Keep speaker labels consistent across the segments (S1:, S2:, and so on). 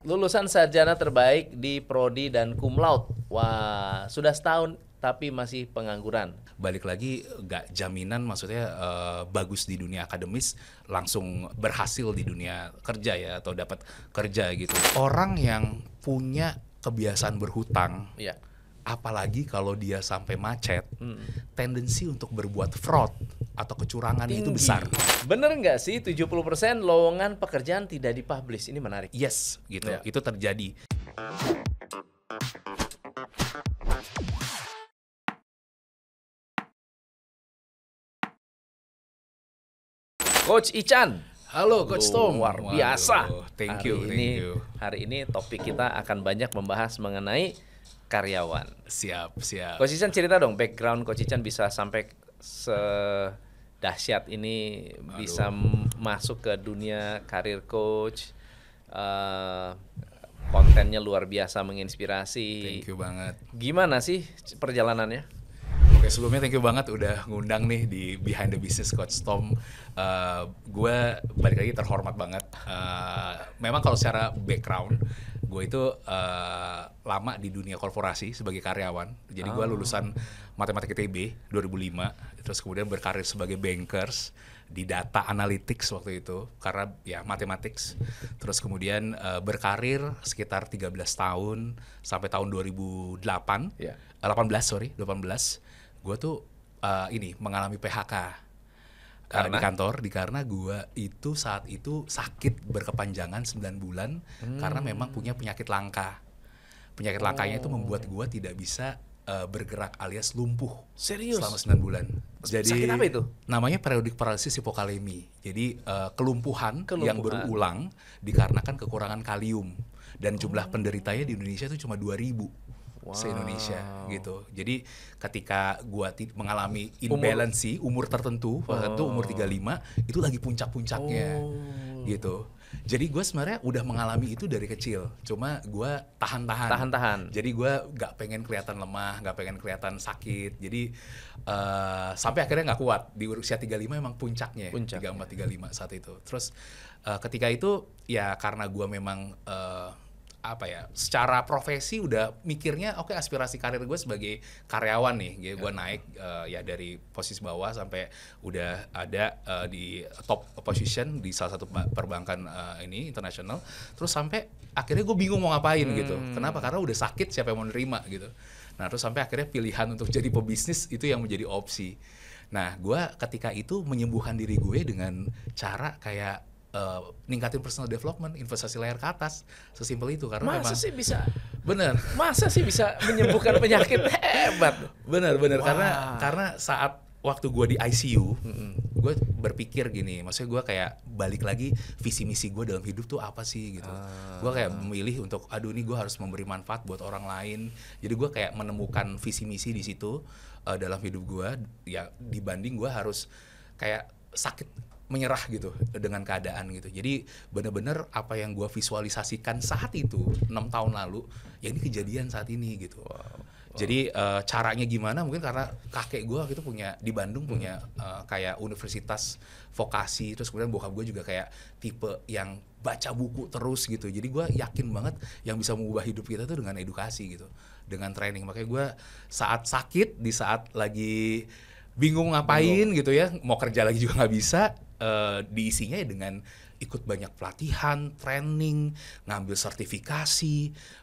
S1: Lulusan sarjana terbaik di prodi dan cum laude. Wah, sudah setahun tapi masih pengangguran.
S2: Balik lagi nggak jaminan, maksudnya bagus di dunia akademis langsung berhasil di dunia kerja ya, atau dapat kerja gitu. Orang yang punya kebiasaan berhutang,
S1: Ya.
S2: apalagi kalau dia sampai macet, tendensi untuk berbuat fraud atau kecurangan itu besar.
S1: Bener nggak sih 70% lowongan pekerjaan tidak dipublish? Ini menarik.
S2: Yes, gitu.
S1: Ya.
S2: Itu terjadi.
S1: Coach Ichan.
S2: Halo Coach Tom.
S1: Luar biasa.
S2: Waduh, thank you.
S1: Hari ini topik kita akan banyak membahas mengenai karyawan.
S2: Siap.
S1: Coach Ichan cerita dong background Coach Ichan bisa sampai sedahsyat ini, bisa masuk ke dunia karir coach. Kontennya luar biasa menginspirasi.
S2: Thank you banget.
S1: Gimana sih perjalanannya?
S2: Oke, sebelumnya thank you banget udah ngundang nih di Behind the Business Coach Tom. Gue balik lagi terhormat banget. Memang kalau secara background, gue itu lama di dunia korporasi sebagai karyawan. Jadi gue lulusan Matematika ITB 2005, terus kemudian berkarir sebagai bankers di data analytics waktu itu, karena ya mathematics. Terus kemudian berkarir sekitar 13 tahun sampai tahun 2008.
S1: Ya.
S2: 18. Gue tuh mengalami PHK di kantor, karena gue itu saat itu sakit berkepanjangan 9 bulan karena memang punya penyakit langka. Penyakit langkanya itu membuat gue tidak bisa bergerak alias lumpuh.
S1: Serius?
S2: Selama 9 bulan. Jadi
S1: sakit apa itu?
S2: namanya periodic paralysis hipokalemi. Jadi kelumpuhan yang berulang dikarenakan kekurangan kalium, dan jumlah penderitanya di Indonesia itu cuma 2.000. Se-Indonesia gitu. Jadi ketika gua mengalami imbalance umur tertentu, umur 35 itu lagi puncak-puncaknya gitu. Jadi gue sebenarnya udah mengalami itu dari kecil, cuma gue tahan-tahan. Jadi gue nggak pengen kelihatan lemah, nggak pengen kelihatan sakit. Jadi sampai akhirnya nggak kuat di usia 35 emang puncaknya. 34-35 saat itu. Terus ketika itu ya karena gue memang secara profesi udah mikirnya oke, aspirasi karir gue sebagai karyawan nih, gitu. Gue naik ya dari posisi bawah sampai udah ada di top position di salah satu perbankan ini internasional. Terus sampai akhirnya gue bingung mau ngapain gitu. Kenapa? Karena udah sakit, siapa yang mau nerima gitu. Nah terus sampai akhirnya pilihan untuk jadi pebisnis itu yang menjadi opsi. Nah gue ketika itu menyembuhkan diri gue dengan cara kayak ningkatin personal development, investasi layar ke atas, sesimpel itu. Karena
S1: Masa sih bisa menyembuhkan penyakit? Hebat.
S2: Bener karena saat waktu gue di ICU, gue berpikir gini, maksudnya gue kayak balik lagi visi misi gue dalam hidup tuh apa sih gitu. Gue kayak memilih untuk ini gue harus memberi manfaat buat orang lain. Jadi gue kayak menemukan visi misi di situ dalam hidup gue, ya dibanding gue harus kayak sakit menyerah gitu dengan keadaan gitu. Jadi benar-benar apa yang gue visualisasikan saat itu 6 tahun lalu, ya ini kejadian saat ini gitu. Jadi caranya gimana? Mungkin karena kakek gue gitu punya di Bandung punya kayak universitas vokasi, terus kemudian bokap gue juga kayak tipe yang baca buku terus gitu. Jadi gue yakin banget yang bisa mengubah hidup kita tuh dengan edukasi gitu, dengan training. Makanya gue saat sakit, di saat lagi bingung ngapain gitu ya, mau kerja lagi juga nggak bisa, diisinya ya dengan ikut banyak pelatihan, training, ngambil sertifikasi,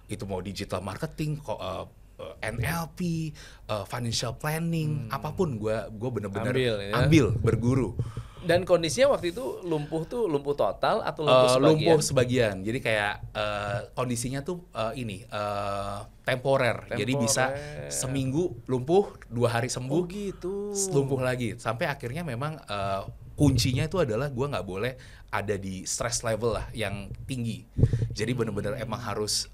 S2: itu mau digital marketing, NLP, financial planning, apapun gue bener-bener ambil berguru.
S1: Dan kondisinya waktu itu lumpuh total atau lumpuh sebagian?
S2: Lumpuh sebagian. Jadi kayak kondisinya tuh temporer. Jadi bisa seminggu lumpuh, 2 hari sembuh,
S1: gitu.
S2: Lumpuh lagi. Sampai akhirnya memang kuncinya itu adalah gue nggak boleh ada di stress level lah yang tinggi. Jadi benar-benar emang harus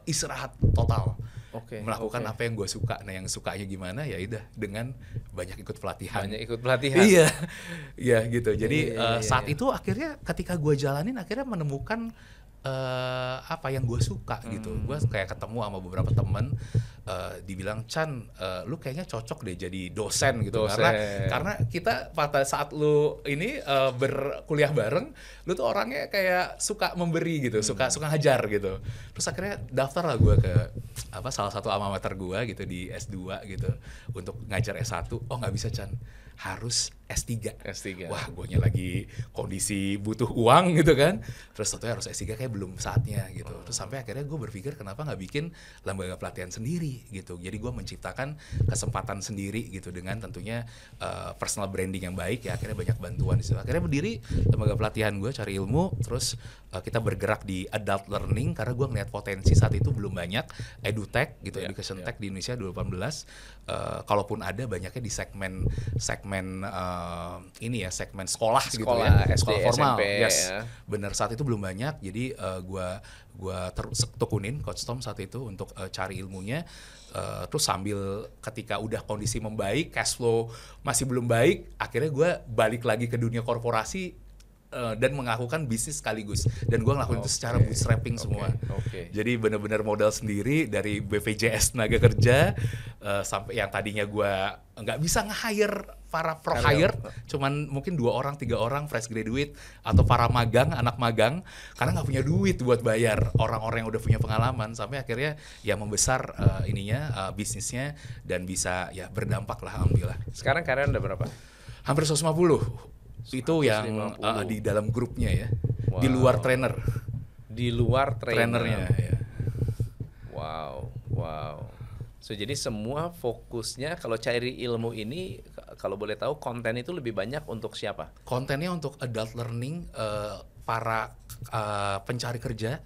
S2: istirahat total. Melakukan apa yang gue suka. Nah yang sukanya gimana ya udah dengan banyak ikut pelatihan. Iya gitu. Jadi saat itu akhirnya ketika gue jalanin akhirnya menemukan apa yang gue suka gitu. Gue kayak ketemu sama beberapa temen, dibilang, Chan, lu kayaknya cocok deh jadi dosen gitu. Karena kita pada saat lu ini berkuliah bareng, lu tuh orangnya kayak suka memberi gitu, suka ngajar gitu. Terus akhirnya daftar lah gue ke salah satu alma mater gue gitu di S2 gitu untuk ngajar S1. Oh nggak bisa, Chan, harus S3. Wah, guanya lagi kondisi butuh uang gitu kan. Terus tentunya harus S3 kayak belum saatnya gitu. Terus sampai akhirnya gue berpikir kenapa nggak bikin lembaga pelatihan sendiri gitu. Jadi gue menciptakan kesempatan sendiri gitu dengan tentunya personal branding yang baik ya. Akhirnya banyak bantuan di situ. Akhirnya berdiri lembaga pelatihan gue Cari Ilmu. Terus kita bergerak di adult learning karena gue ngeliat potensi saat itu belum banyak edutech gitu, education tech di Indonesia 2018. Kalaupun ada banyaknya di segmen ini ya, segmen sekolah gitu ya,
S1: SD,
S2: sekolah formal.
S1: SMP,
S2: Yes,
S1: ya.
S2: bener, saat itu belum banyak. Jadi gua tekunin Coach Tom saat itu untuk cari ilmunya. Terus sambil ketika udah kondisi membaik, cash flow masih belum baik, akhirnya gue balik lagi ke dunia korporasi dan melakukan bisnis sekaligus. Dan gue ngelakuin itu secara bootstrapping semua. Jadi benar-benar modal sendiri dari BPJS tenaga kerja sampai yang tadinya gue nggak bisa nge-hire para pro hire, cuman mungkin 2 orang 3 orang fresh graduate atau para magang, anak magang, karena nggak punya duit buat bayar orang-orang yang udah punya pengalaman, sampai akhirnya ya membesar bisnisnya dan bisa ya berdampak lah, alhamdulillah.
S1: Sekarang karyawan udah berapa?
S2: Hampir 150. Itu yang di dalam grupnya ya. Wow. Di luar trainer.
S1: Di luar
S2: trainernya ya.
S1: Wow. So jadi semua fokusnya kalau Cari Ilmu ini, kalau boleh tahu, konten itu lebih banyak untuk siapa?
S2: Kontennya untuk adult learning, para pencari kerja,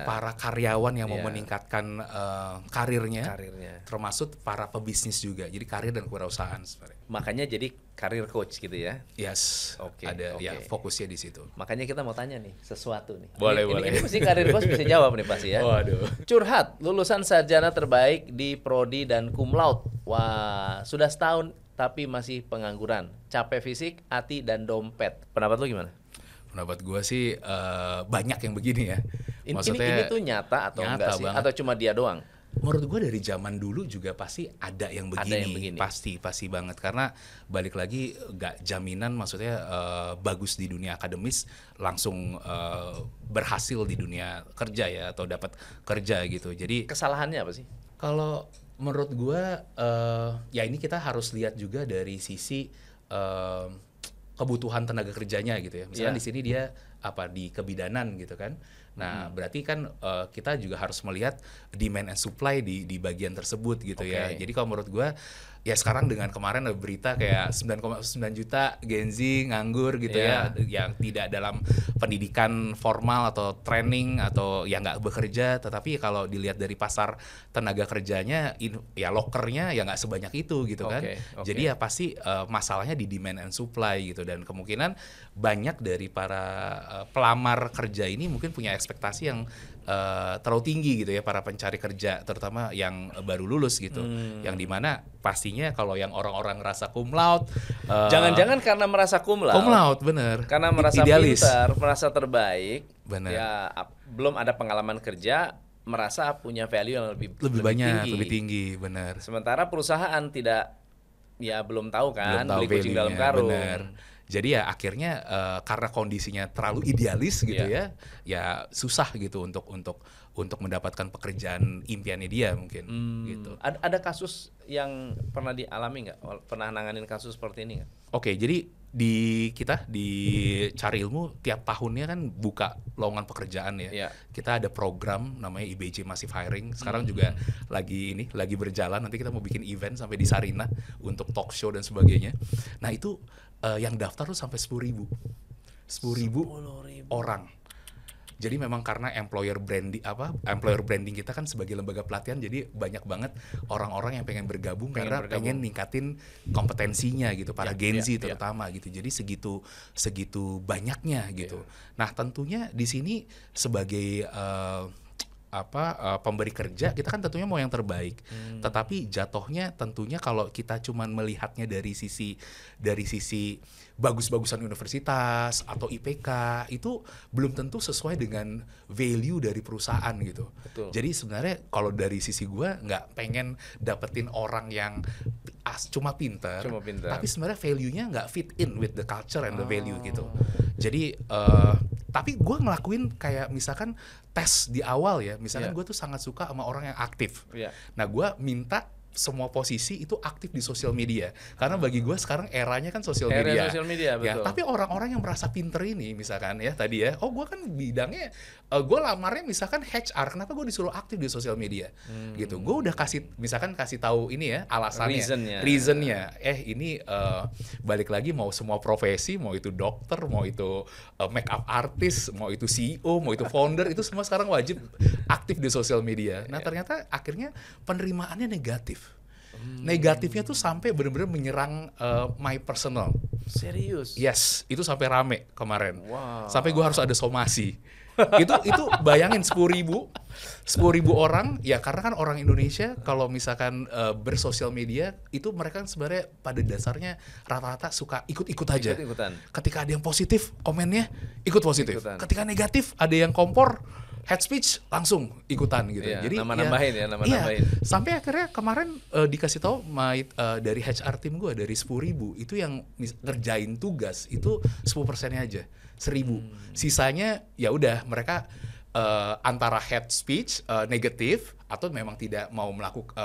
S2: para karyawan yang mau meningkatkan karirnya, termasuk para pebisnis juga. Jadi karir dan kewirausahaan sebenarnya.
S1: Makanya jadi karir coach gitu ya?
S2: Yes, ya fokusnya di situ.
S1: Makanya kita mau tanya nih sesuatu nih.
S2: Boleh.
S1: Ini mesti karir coach bisa jawab nih pasti ya.
S2: Waduh.
S1: Curhat, lulusan sarjana terbaik di prodi dan cum laude. Wah, sudah setahun tapi masih pengangguran. Capek fisik, hati dan dompet. Pendapat lu gimana?
S2: Pendapat gue sih banyak yang begini ya.
S1: Maksudnya, ini tuh nyata atau enggak sih? Banget. Atau cuma dia doang?
S2: Menurut gue dari zaman dulu juga pasti ada yang begini. Pasti banget. Karena balik lagi gak jaminan, maksudnya bagus di dunia akademis langsung berhasil di dunia kerja ya, atau dapat kerja gitu. Jadi
S1: kesalahannya apa sih?
S2: Kalau menurut gue ya ini kita harus lihat juga dari sisi kebutuhan tenaga kerjanya gitu ya. Misalnya di sini dia di kebidanan gitu kan. Nah, berarti kan kita juga harus melihat demand and supply di bagian tersebut gitu ya. Jadi kalau menurut gue ya sekarang dengan kemarin ada berita kayak 9,9 juta Gen Z nganggur gitu ya, yang tidak dalam pendidikan formal atau training atau yang nggak bekerja, tetapi kalau dilihat dari pasar tenaga kerjanya ya lokernya ya nggak sebanyak itu gitu kan. Jadi ya pasti masalahnya di demand and supply gitu, dan kemungkinan banyak dari para pelamar kerja ini mungkin punya ekspektasi yang terlalu tinggi gitu ya, para pencari kerja terutama yang baru lulus gitu, yang dimana pastinya kalau yang orang-orang ngerasa cum laude,
S1: jangan-jangan karena merasa cum laude,
S2: bener,
S1: karena merasa
S2: idealis,
S1: pintar, merasa terbaik,
S2: bener,
S1: ya belum ada pengalaman kerja, merasa punya value yang lebih
S2: banyak, lebih tinggi, bener.
S1: Sementara perusahaan belum tahu kan, beli kucing dalam karung.
S2: Bener. Jadi ya akhirnya karena kondisinya terlalu idealis gitu ya susah gitu untuk mendapatkan pekerjaan impiannya dia mungkin gitu.
S1: Ada kasus yang pernah dialami nggak? Pernah nanganin kasus seperti ini nggak?
S2: Oke, jadi kita di Cari Ilmu tiap tahunnya kan buka lowongan pekerjaan ya. Kita ada program namanya IBJ Massive Hiring. Sekarang juga lagi berjalan. Nanti kita mau bikin event sampai di Sarina untuk talk show dan sebagainya. Nah itu yang daftar tuh sampai 10.000 orang. Jadi memang karena employer branding kita kan sebagai lembaga pelatihan, jadi banyak banget orang-orang yang pengen bergabung karena pengen ningkatin kompetensinya gitu, para Gen Z terutama gitu. Jadi segitu banyaknya gitu. Nah tentunya di sini sebagai pemberi kerja, kita kan tentunya mau yang terbaik. Tetapi jatuhnya tentunya kalau kita cuman melihatnya dari sisi bagus-bagusan universitas atau IPK, itu belum tentu sesuai dengan value dari perusahaan gitu.
S1: Betul.
S2: Jadi sebenarnya kalau dari sisi gue nggak pengen dapetin orang yang cuma pinter, tapi sebenarnya value-nya nggak fit in with the culture and the value gitu. Jadi tapi gue ngelakuin kayak misalkan tes di awal ya, misalkan gue tuh sangat suka sama orang yang aktif. Nah gue minta semua posisi itu aktif di sosial media, karena bagi gue sekarang eranya kan sosial media.
S1: Betul.
S2: Ya, tapi orang-orang yang merasa pinter ini misalkan ya tadi ya, gue kan bidangnya gue lamarnya misalkan HR, kenapa gue disuruh aktif di sosial media gitu. Gue udah kasih tahu ini ya alasannya, reasonnya. Ini balik lagi, mau semua profesi, mau itu dokter, mau itu makeup artist, mau itu CEO, mau itu founder, itu semua sekarang wajib aktif di sosial media. Nah ternyata akhirnya penerimaannya negatif. Negatifnya tuh sampai benar-benar menyerang my personal.
S1: Serius?
S2: Yes, itu sampai rame kemarin. Sampai gue harus ada somasi. itu bayangin 10.000 orang ya, karena kan orang Indonesia kalau misalkan bersosial media itu mereka kan sebenarnya pada dasarnya rata-rata suka ikut-ikut aja. Ketika ada yang positif komennya ikut positif. Ketika negatif ada yang kompor head speech langsung ikutan gitu.
S1: Iya,
S2: Jadi
S1: nama-nambahin ya.
S2: Sampai akhirnya kemarin dikasih tahu dari HR tim gue, dari 10.000 itu yang ngerjain tugas itu 10%-nya aja, 1.000. Sisanya ya udah mereka antara head speech negatif atau memang tidak mau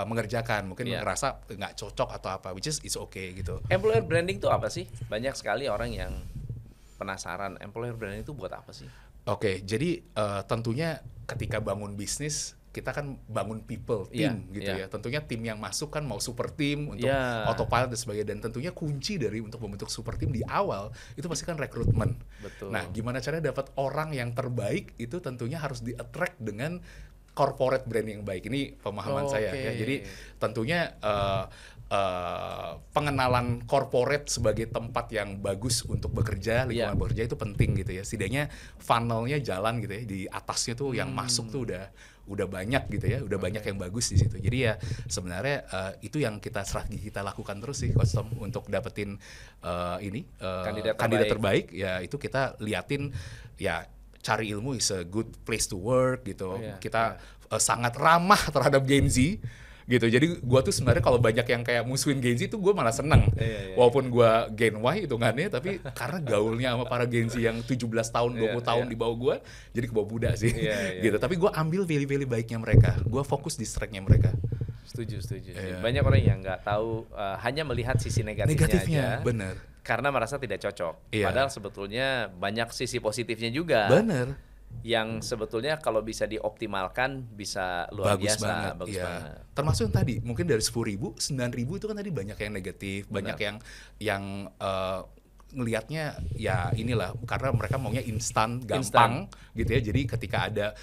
S2: mengerjakan, mungkin ngerasa nggak cocok atau apa, which is it's okay gitu.
S1: Employer branding itu apa sih? Banyak sekali orang yang penasaran, employer branding itu buat apa sih?
S2: Oke, jadi tentunya ketika bangun bisnis kita kan bangun people, tim gitu ya. Tentunya tim yang masuk kan mau super tim untuk autopilot dan sebagainya, dan tentunya kunci dari untuk membentuk super tim di awal itu pasti kan rekrutmen.
S1: Betul.
S2: Nah, gimana caranya dapat orang yang terbaik itu tentunya harus di-attract dengan corporate branding yang baik. Ini pemahaman saya ya. Jadi tentunya pengenalan corporate sebagai tempat yang bagus untuk bekerja, lingkungan bekerja itu penting gitu ya. Setidaknya funnelnya jalan gitu ya, di atasnya tuh yang masuk tuh udah banyak gitu ya, udah banyak yang bagus di situ. Jadi ya sebenarnya itu yang strategi kita lakukan terus sih Coach Tom untuk dapetin kandidat terbaik. Ya itu kita liatin ya, cari ilmu is a good place to work gitu. Kita sangat ramah terhadap Gen Z gitu. Jadi gue tuh sebenarnya kalau banyak yang kayak musuhin Gen Z tuh gue malah seneng. Walaupun gue Gen Y hitungannya, tapi karena gaulnya sama para Gen Z yang 17 tahun, 20 tahun di bawah gue, jadi ke bawah muda sih. Gitu. Tapi gue ambil value-value baiknya mereka. Gue fokus di strength-nya mereka.
S1: Setuju. Banyak orang yang nggak tahu, hanya melihat sisi negatifnya aja.
S2: Bener.
S1: Karena merasa tidak cocok. Padahal sebetulnya banyak sisi positifnya juga.
S2: Bener.
S1: Yang sebetulnya kalau bisa dioptimalkan bisa luar biasa. Bagus banget.
S2: Termasuk yang tadi, mungkin dari 10.000, 9.000 itu kan tadi banyak yang negatif, banyak yang ngelihatnya ya inilah, karena mereka maunya instan, gampang gitu ya. Jadi ketika ada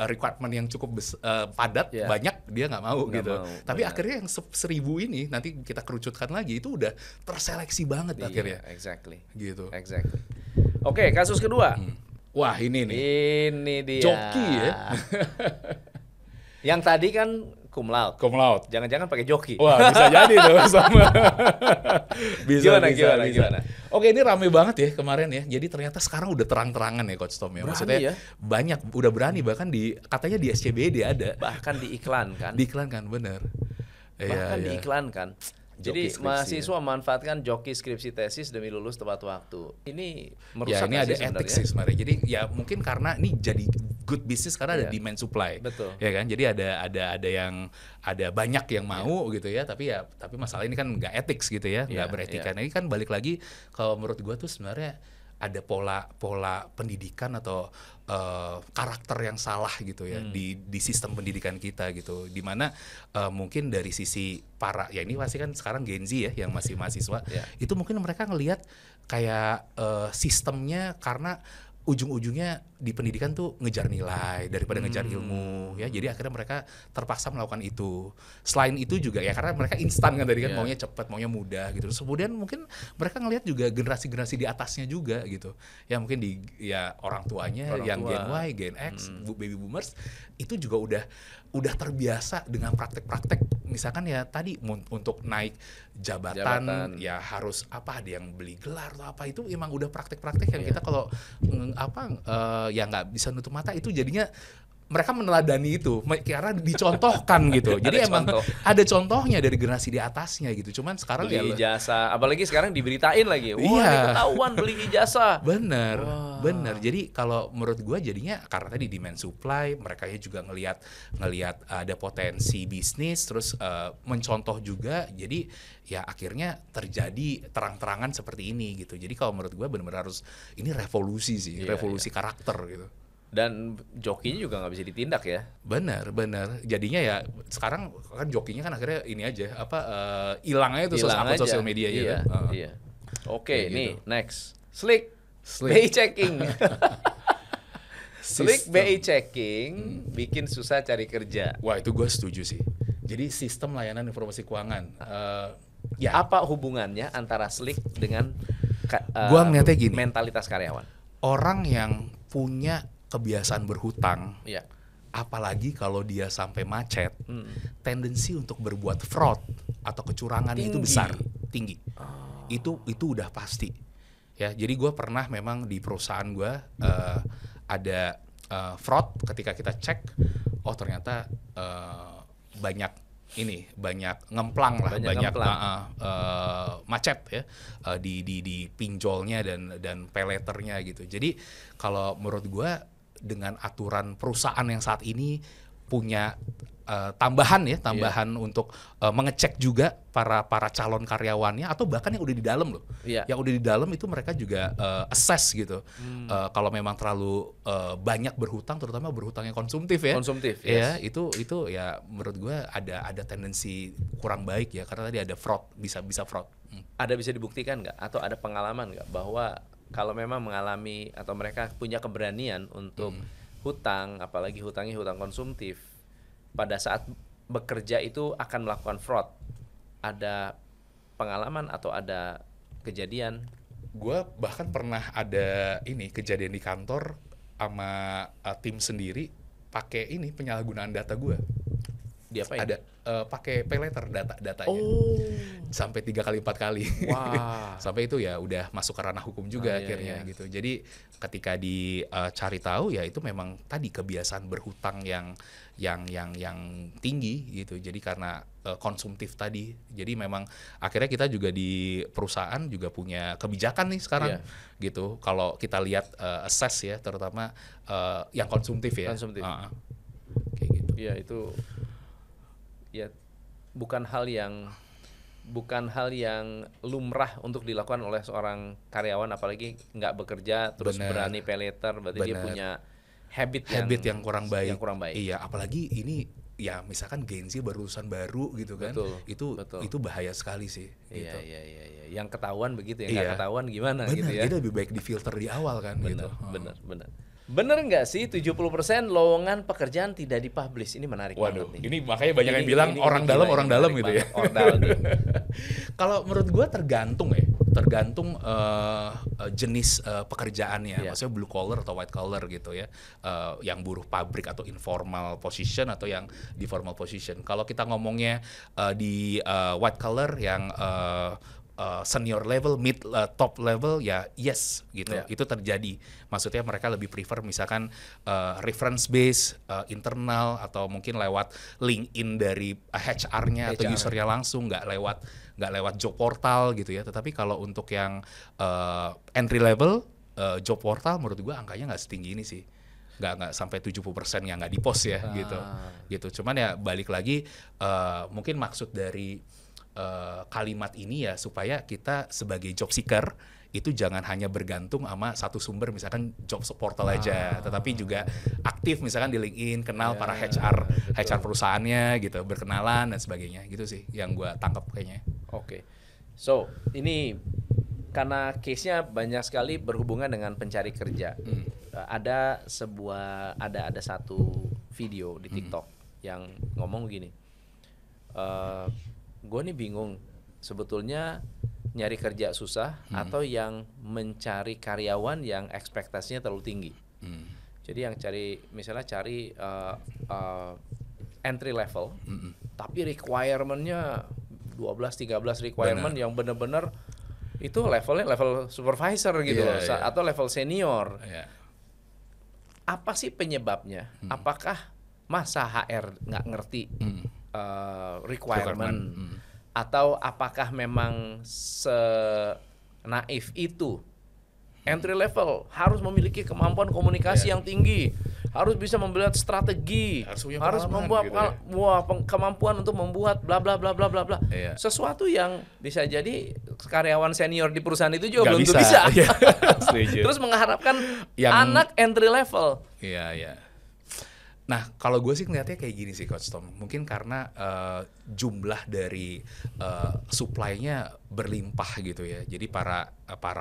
S2: requirement yang cukup padat, banyak, dia nggak mau gitu. Tapi akhirnya yang 1.000 ini nanti kita kerucutkan lagi, itu udah terseleksi banget akhirnya. Gitu.
S1: Oke, kasus kedua.
S2: Wah, ini nih.
S1: Ini dia.
S2: Joki ya.
S1: Yang tadi kan cum laude. Jangan-jangan pakai joki.
S2: Wah, bisa jadi tuh sama. bisa. Oke, ini rame banget ya kemarin ya. Jadi ternyata sekarang udah terang-terangan ya Coach Tom ya. Maksudnya banyak, udah berani, bahkan katanya di SCBD ada.
S1: Bahkan diiklankan.
S2: Bener.
S1: Bahkan diiklankan. Jadi mahasiswa memanfaatkan joki skripsi tesis demi lulus tepat waktu. Ini merusak.
S2: Ya, ini ada etik sih sebenarnya. Jadi ya mungkin karena ini jadi good business karena ada demand supply.
S1: Betul.
S2: Ya kan? Jadi ada banyak yang mau gitu ya, tapi masalah ini kan nggak etik gitu ya, nggak beretika. Nah, ini kan balik lagi, kalau menurut gua tuh sebenarnya ada pola pendidikan atau karakter yang salah gitu ya di sistem pendidikan kita gitu, dimana mungkin dari sisi para, ya ini pasti kan sekarang Gen Z ya yang masih mahasiswa, itu mungkin mereka ngelihat kayak sistemnya, karena ujung-ujungnya di pendidikan tuh ngejar nilai daripada ngejar ilmu ya. Jadi akhirnya mereka terpaksa melakukan itu. Selain itu juga ya karena mereka instan kan tadi kan, maunya cepat, maunya mudah gitu. Terus kemudian mungkin mereka ngelihat juga generasi-generasi di atasnya juga gitu. Ya mungkin ya orang tuanya yang Gen Y, Gen X, baby boomers itu juga udah terbiasa dengan praktek-praktek misalkan ya tadi untuk naik jabatan ya harus ada yang beli gelar atau apa, itu emang udah praktek-praktek yang kita kalau ya nggak bisa nutup mata, itu jadinya mereka meneladani itu karena dicontohkan gitu. Jadi emang ada contohnya dari generasi di atasnya gitu. Cuman sekarang
S1: beli ijazah, apalagi sekarang diberitain lagi. Wah, ini ketahuan beli ijazah.
S2: Bener. Jadi kalau menurut gua jadinya karena tadi demand supply, mereka juga ngelihat ada potensi bisnis, terus mencontoh juga. Jadi ya akhirnya terjadi terang-terangan seperti ini gitu. Jadi kalau menurut gua benar-benar harus ini revolusi sih, revolusi karakter gitu.
S1: Dan jokinya juga nggak bisa ditindak ya.
S2: Benar. Jadinya ya sekarang kan jokinya kan akhirnya ini aja hilang aja tuh sosial media
S1: ya. Iya. Oke, nih gitu. Next. Slick. BI checking. Slick BI checking bikin susah cari kerja.
S2: Wah, itu gue setuju sih. Jadi sistem layanan informasi keuangan.
S1: Ya. Apa hubungannya antara Slick dengan
S2: gua ngeliatnya gini,
S1: mentalitas karyawan?
S2: Orang yang punya kebiasaan berhutang, apalagi kalau dia sampai macet, tendensi untuk berbuat fraud atau kecurangan itu besar, tinggi. Itu udah pasti. Ya, jadi gue pernah memang di perusahaan gue ada fraud ketika kita cek, ternyata banyak ngemplang lah, banyak macet ya di pinjolnya dan peleternya gitu. Jadi kalau menurut gue dengan aturan perusahaan yang saat ini punya tambahan untuk mengecek juga para calon karyawannya atau bahkan yang udah di dalam loh. Yang udah di dalam itu mereka juga assess gitu. Kalau memang terlalu banyak berhutang, terutama berhutang yang konsumtif ya. Ya, itu ya menurut gue ada tendensi kurang baik ya, karena tadi ada fraud, bisa fraud.
S1: Ada bisa dibuktikan nggak atau ada pengalaman nggak bahwa kalau memang mengalami atau mereka punya keberanian untuk hutang, apalagi hutangnya hutang konsumtif, pada saat bekerja itu akan melakukan fraud? Ada pengalaman atau ada kejadian?
S2: Gue bahkan pernah ada kejadian di kantor sama tim sendiri pakai penyalahgunaan data gue.
S1: Diapain?
S2: Ada pakai pay letter datanya. Sampai 3 kali 4 kali.
S1: Wah.
S2: Sampai itu ya udah masuk ke ranah hukum juga akhirnya gitu. Jadi ketika dicari tahu ya itu memang tadi kebiasaan berhutang yang tinggi gitu. Jadi karena konsumtif tadi. Jadi memang akhirnya kita juga di perusahaan juga punya kebijakan nih sekarang gitu. Kalau kita lihat assess ya, terutama yang konsumtif ya. Kayak gitu.
S1: Iya, itu ya bukan hal yang lumrah untuk dilakukan oleh seorang karyawan, apalagi nggak bekerja terus berani pay letter, berarti dia punya habit
S2: yang kurang baik.
S1: Iya,
S2: apalagi ini ya misalkan Gen Z lulusan baru gitu kan. Betul. Itu bahaya sekali sih.
S1: Iya,
S2: gitu.
S1: iya. Yang ketahuan begitu, yang nggak ketahuan gimana gitu ya.
S2: Jadi lebih baik difilter di awal kan.
S1: Bener. Bener nggak sih 70% lowongan pekerjaan tidak dipublish? Ini menarik banget nih.
S2: Ini makanya banyak yang bilang orang dalam gitu ya. Kalau menurut gue tergantung jenis pekerjaannya. Maksudnya blue collar atau white collar gitu ya. Yang buruh pabrik atau informal position atau yang di formal position. Kalau kita ngomongnya di white collar yang senior level, mid, top level ya yes gitu. Itu terjadi. Maksudnya mereka lebih prefer misalkan reference base, internal atau mungkin lewat LinkedIn dari HR-nya atau usernya langsung, nggak lewat job portal gitu ya. Tetapi kalau untuk yang entry level job portal menurut gua angkanya nggak setinggi ini sih. Nggak sampai 70% yang nggak di post ya gitu. Cuman ya balik lagi mungkin maksud dari kalimat ini ya supaya kita sebagai job seeker itu jangan hanya bergantung sama satu sumber, misalkan job portal aja, tetapi juga aktif misalkan di LinkedIn, kenal para HR perusahaannya gitu, berkenalan dan sebagainya gitu sih yang gue tangkap kayaknya.
S1: Oke. So, ini karena case-nya banyak sekali berhubungan dengan pencari kerja. Ada satu video di TikTok yang ngomong begini, gue nih bingung sebetulnya nyari kerja susah atau yang mencari karyawan yang ekspektasinya terlalu tinggi. Jadi yang misalnya cari entry level, tapi requirement-nya 12-13 requirement yang benar-benar itu levelnya level supervisor gitu loh, atau level senior. Apa sih penyebabnya? Apakah masa HR nggak ngerti requirement? Atau apakah memang senaif itu? Entry level harus memiliki kemampuan komunikasi yang tinggi, harus bisa membuat strategi, harus membuat gitu kemampuan untuk membuat bla bla bla bla bla bla. Sesuatu yang bisa jadi karyawan senior di perusahaan itu juga belum bisa. Terus mengharapkan anak entry level.
S2: Nah, kalau gue sih ngeliatnya kayak gini sih Coach Tom. Mungkin karena jumlah dari supply-nya berlimpah gitu ya. Jadi para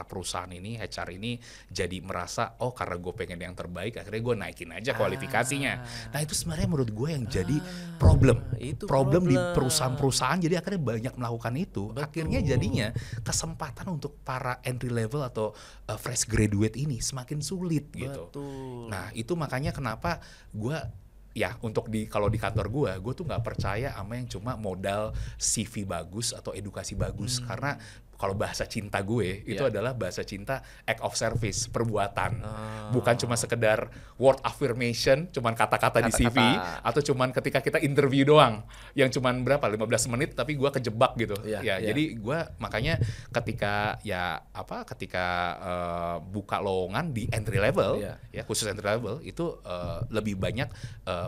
S2: perusahaan ini, HR ini jadi merasa, oh karena gue pengen yang terbaik, akhirnya gue naikin aja kualifikasinya. Nah itu sebenarnya menurut gue yang jadi problem di perusahaan-perusahaan. Jadi akhirnya banyak melakukan itu. Akhirnya jadinya kesempatan untuk para entry level atau fresh graduate ini semakin sulit gitu. Nah itu makanya kenapa gue kalau di kantor gue tuh nggak percaya sama yang cuma modal CV bagus atau edukasi bagus. Karena kalau bahasa cinta gue itu adalah bahasa cinta act of service, perbuatan. Bukan cuma sekedar word affirmation, cuman kata-kata di CV, atau cuman ketika kita interview doang yang cuman 15 menit tapi gue kejebak gitu. Jadi gue makanya ketika buka lowongan di entry level, khusus entry level itu lebih banyak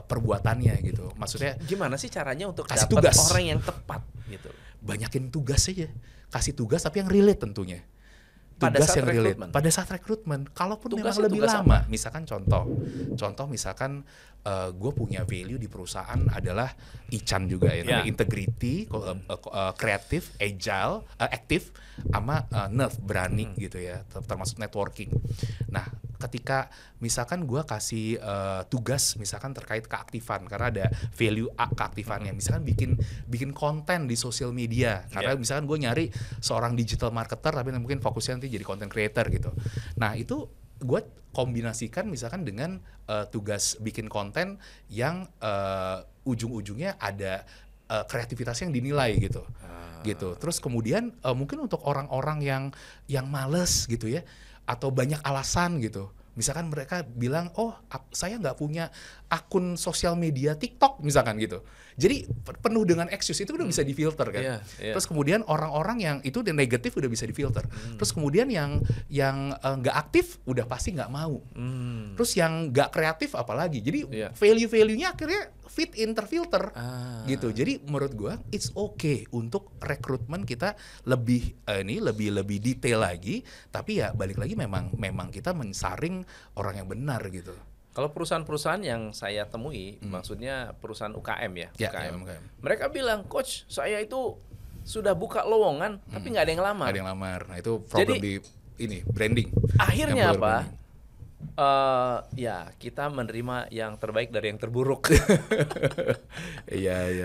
S2: perbuatannya gitu. Maksudnya
S1: gimana sih caranya untuk
S2: kasih
S1: dapat
S2: tugas
S1: orang yang tepat gitu?
S2: Banyakin tugas aja. Kasih tugas tapi yang relate tentunya. Tugas yang relate pada saat rekrutmen. Kalaupun memang lebih lama, misalkan contoh misalkan gue punya value di perusahaan adalah ICHAN juga ya, integrity, kreatif, agile, aktif, sama nerve, berani gitu ya, termasuk networking. Nah, ketika misalkan gue kasih tugas misalkan terkait keaktifan, karena ada value keaktifannya, misalkan bikin konten di sosial media, karena misalkan gue nyari seorang digital marketer tapi mungkin fokusnya nanti jadi content creator gitu. Nah itu gue kombinasikan misalkan dengan tugas bikin konten yang ujung-ujungnya ada kreativitas yang dinilai gitu. Terus kemudian mungkin untuk orang-orang yang males gitu ya, atau banyak alasan gitu. Misalkan mereka bilang, oh saya nggak punya akun sosial media TikTok misalkan gitu. Jadi penuh dengan excuse, itu udah bisa difilter kan. Terus kemudian orang-orang yang itu negatif udah bisa difilter. Terus kemudian yang nggak aktif udah pasti nggak mau. Terus yang nggak kreatif apalagi. Jadi value-value-nya akhirnya fit in, terfilter gitu. Jadi menurut gua it's okay untuk rekrutmen kita lebih detail lagi. Tapi ya balik lagi memang kita mensaring orang yang benar gitu.
S1: Kalau perusahaan-perusahaan yang saya temui, maksudnya perusahaan UKM ya, UKM. Mereka bilang, coach, saya itu sudah buka lowongan, tapi nggak ada yang lamar.
S2: Ada yang lamar. Nah itu problem. Jadi, di branding.
S1: Akhirnya apa? Kita menerima yang terbaik dari yang terburuk.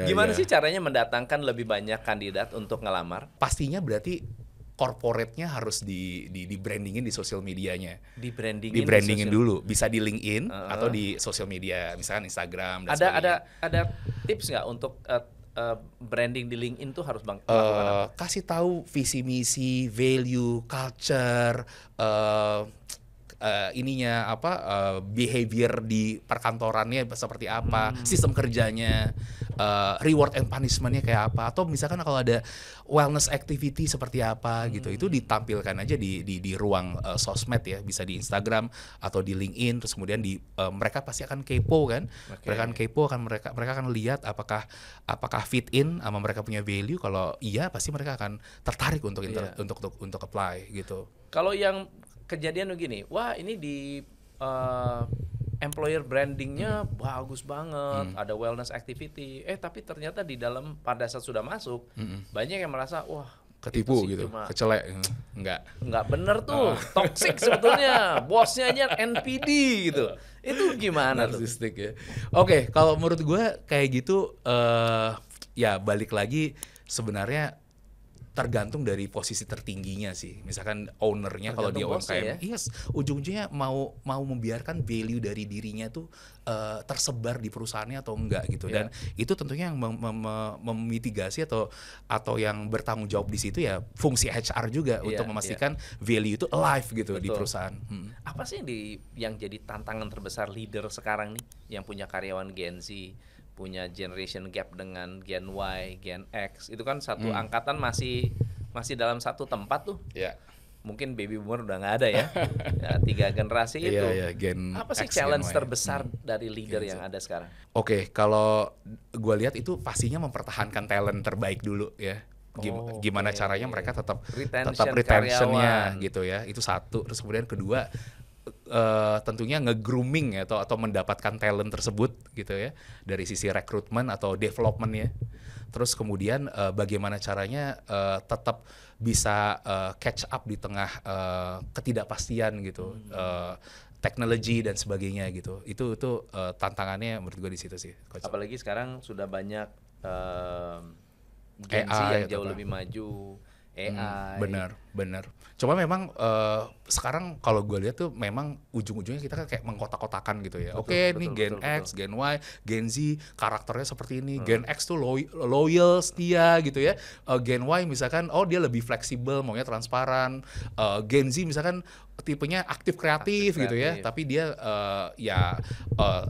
S1: Gimana sih caranya mendatangkan lebih banyak kandidat untuk ngelamar?
S2: Pastinya berarti corporate-nya harus di brandingin di sosial medianya. Di brandingin dulu. Bisa di LinkedIn atau di sosial media, misalkan Instagram dan sebagainya.
S1: Ada tips nggak untuk branding di LinkedIn tuh harus
S2: kasih tahu visi misi, value, culture, behavior di perkantorannya seperti apa, sistem kerjanya, reward and punishment-nya kayak apa, atau misalkan kalau ada wellness activity seperti apa gitu, itu ditampilkan aja di ruang sosmed ya, bisa di Instagram atau di LinkedIn. Terus kemudian mereka pasti akan kepo kan, mereka akan lihat apakah fit in sama mereka punya value. Kalau iya pasti mereka akan tertarik untuk apply gitu.
S1: Kalau yang kejadian begini, wah ini di employer brandingnya bagus banget, ada wellness activity, tapi ternyata di dalam pada saat sudah masuk banyak yang merasa wah
S2: ketipu
S1: Itu sih
S2: gitu,
S1: cuma-
S2: kecelek, enggak.
S1: Nggak bener tuh, toxic sebetulnya, bosnya aja NPD gitu. Itu gimana tuh?
S2: Narsistik ya. Oke, kalau menurut gue kayak gitu, ya balik lagi sebenarnya tergantung dari posisi tertingginya sih. Misalkan ownernya kalau dia
S1: Tergantung bosnya
S2: UMKM,
S1: ya?
S2: yes, ujung-ujungnya mau membiarkan value dari dirinya tuh tersebar di perusahaannya atau enggak gitu. Dan itu tentunya yang memitigasi atau yang bertanggung jawab di situ ya fungsi HR juga untuk memastikan value itu alive gitu di
S1: Betul.
S2: perusahaan.
S1: Apa sih yang jadi tantangan terbesar leader sekarang nih, yang punya karyawan Gen Z, punya generation gap dengan Gen Y, Gen X, itu kan satu angkatan masih dalam satu tempat tuh.
S2: Ya.
S1: Mungkin baby boomer udah nggak ada ya, 3 generasi itu.
S2: Iya, Gen
S1: Apa sih
S2: X, Gen
S1: challenge
S2: Y.
S1: terbesar dari leader yang ada sekarang?
S2: Oke, kalau gue lihat itu pastinya mempertahankan talent terbaik dulu ya. Gimana caranya mereka tetap retentionnya
S1: karyawan.
S2: gitu ya. Itu satu. Terus kemudian kedua, tentunya nge-grooming ya, atau mendapatkan talent tersebut gitu ya, dari sisi rekrutmen atau developmentnya. Terus kemudian bagaimana caranya tetap bisa catch up di tengah ketidakpastian gitu, teknologi dan sebagainya gitu. Itu tantangannya menurut gue di situ sih, Coach.
S1: Apalagi sekarang sudah banyak Gen Z
S2: AI
S1: yang jauh
S2: atau
S1: lebih maju, AI.
S2: Bener. Cuma memang sekarang kalau gue lihat tuh memang ujung-ujungnya kita kan kayak mengkotak-kotakan gitu ya. Oke, ini Gen X, Gen Y, Gen Z karakternya seperti ini. Gen X tuh loyal, setia gitu ya. Gen Y misalkan dia lebih fleksibel, maunya transparan. Gen Z misalkan tipenya aktif kreatif gitu ya. Tapi dia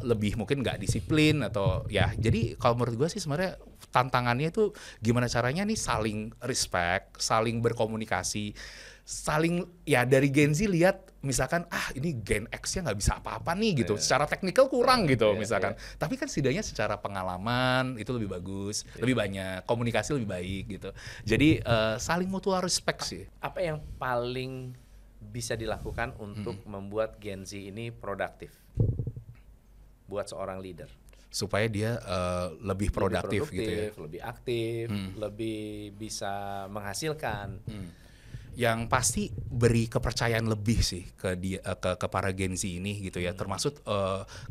S2: lebih mungkin nggak disiplin atau ya. Jadi kalau menurut gue sih sebenarnya tantangannya itu gimana caranya nih saling respect, saling berkomunikasi, saling ya dari Gen Z lihat misalkan ini Gen X-nya nggak bisa apa-apa nih gitu, secara teknikal kurang gitu misalkan. Tapi kan setidaknya secara pengalaman itu lebih bagus, lebih banyak komunikasi lebih baik gitu. Jadi saling mutual respect sih.
S1: Apa yang paling bisa dilakukan untuk membuat Gen Z ini produktif buat seorang leader?
S2: Supaya dia lebih produktif gitu ya.
S1: Lebih aktif, lebih bisa menghasilkan.
S2: Yang pasti beri kepercayaan lebih sih ke para Gen Z ini gitu ya, termasuk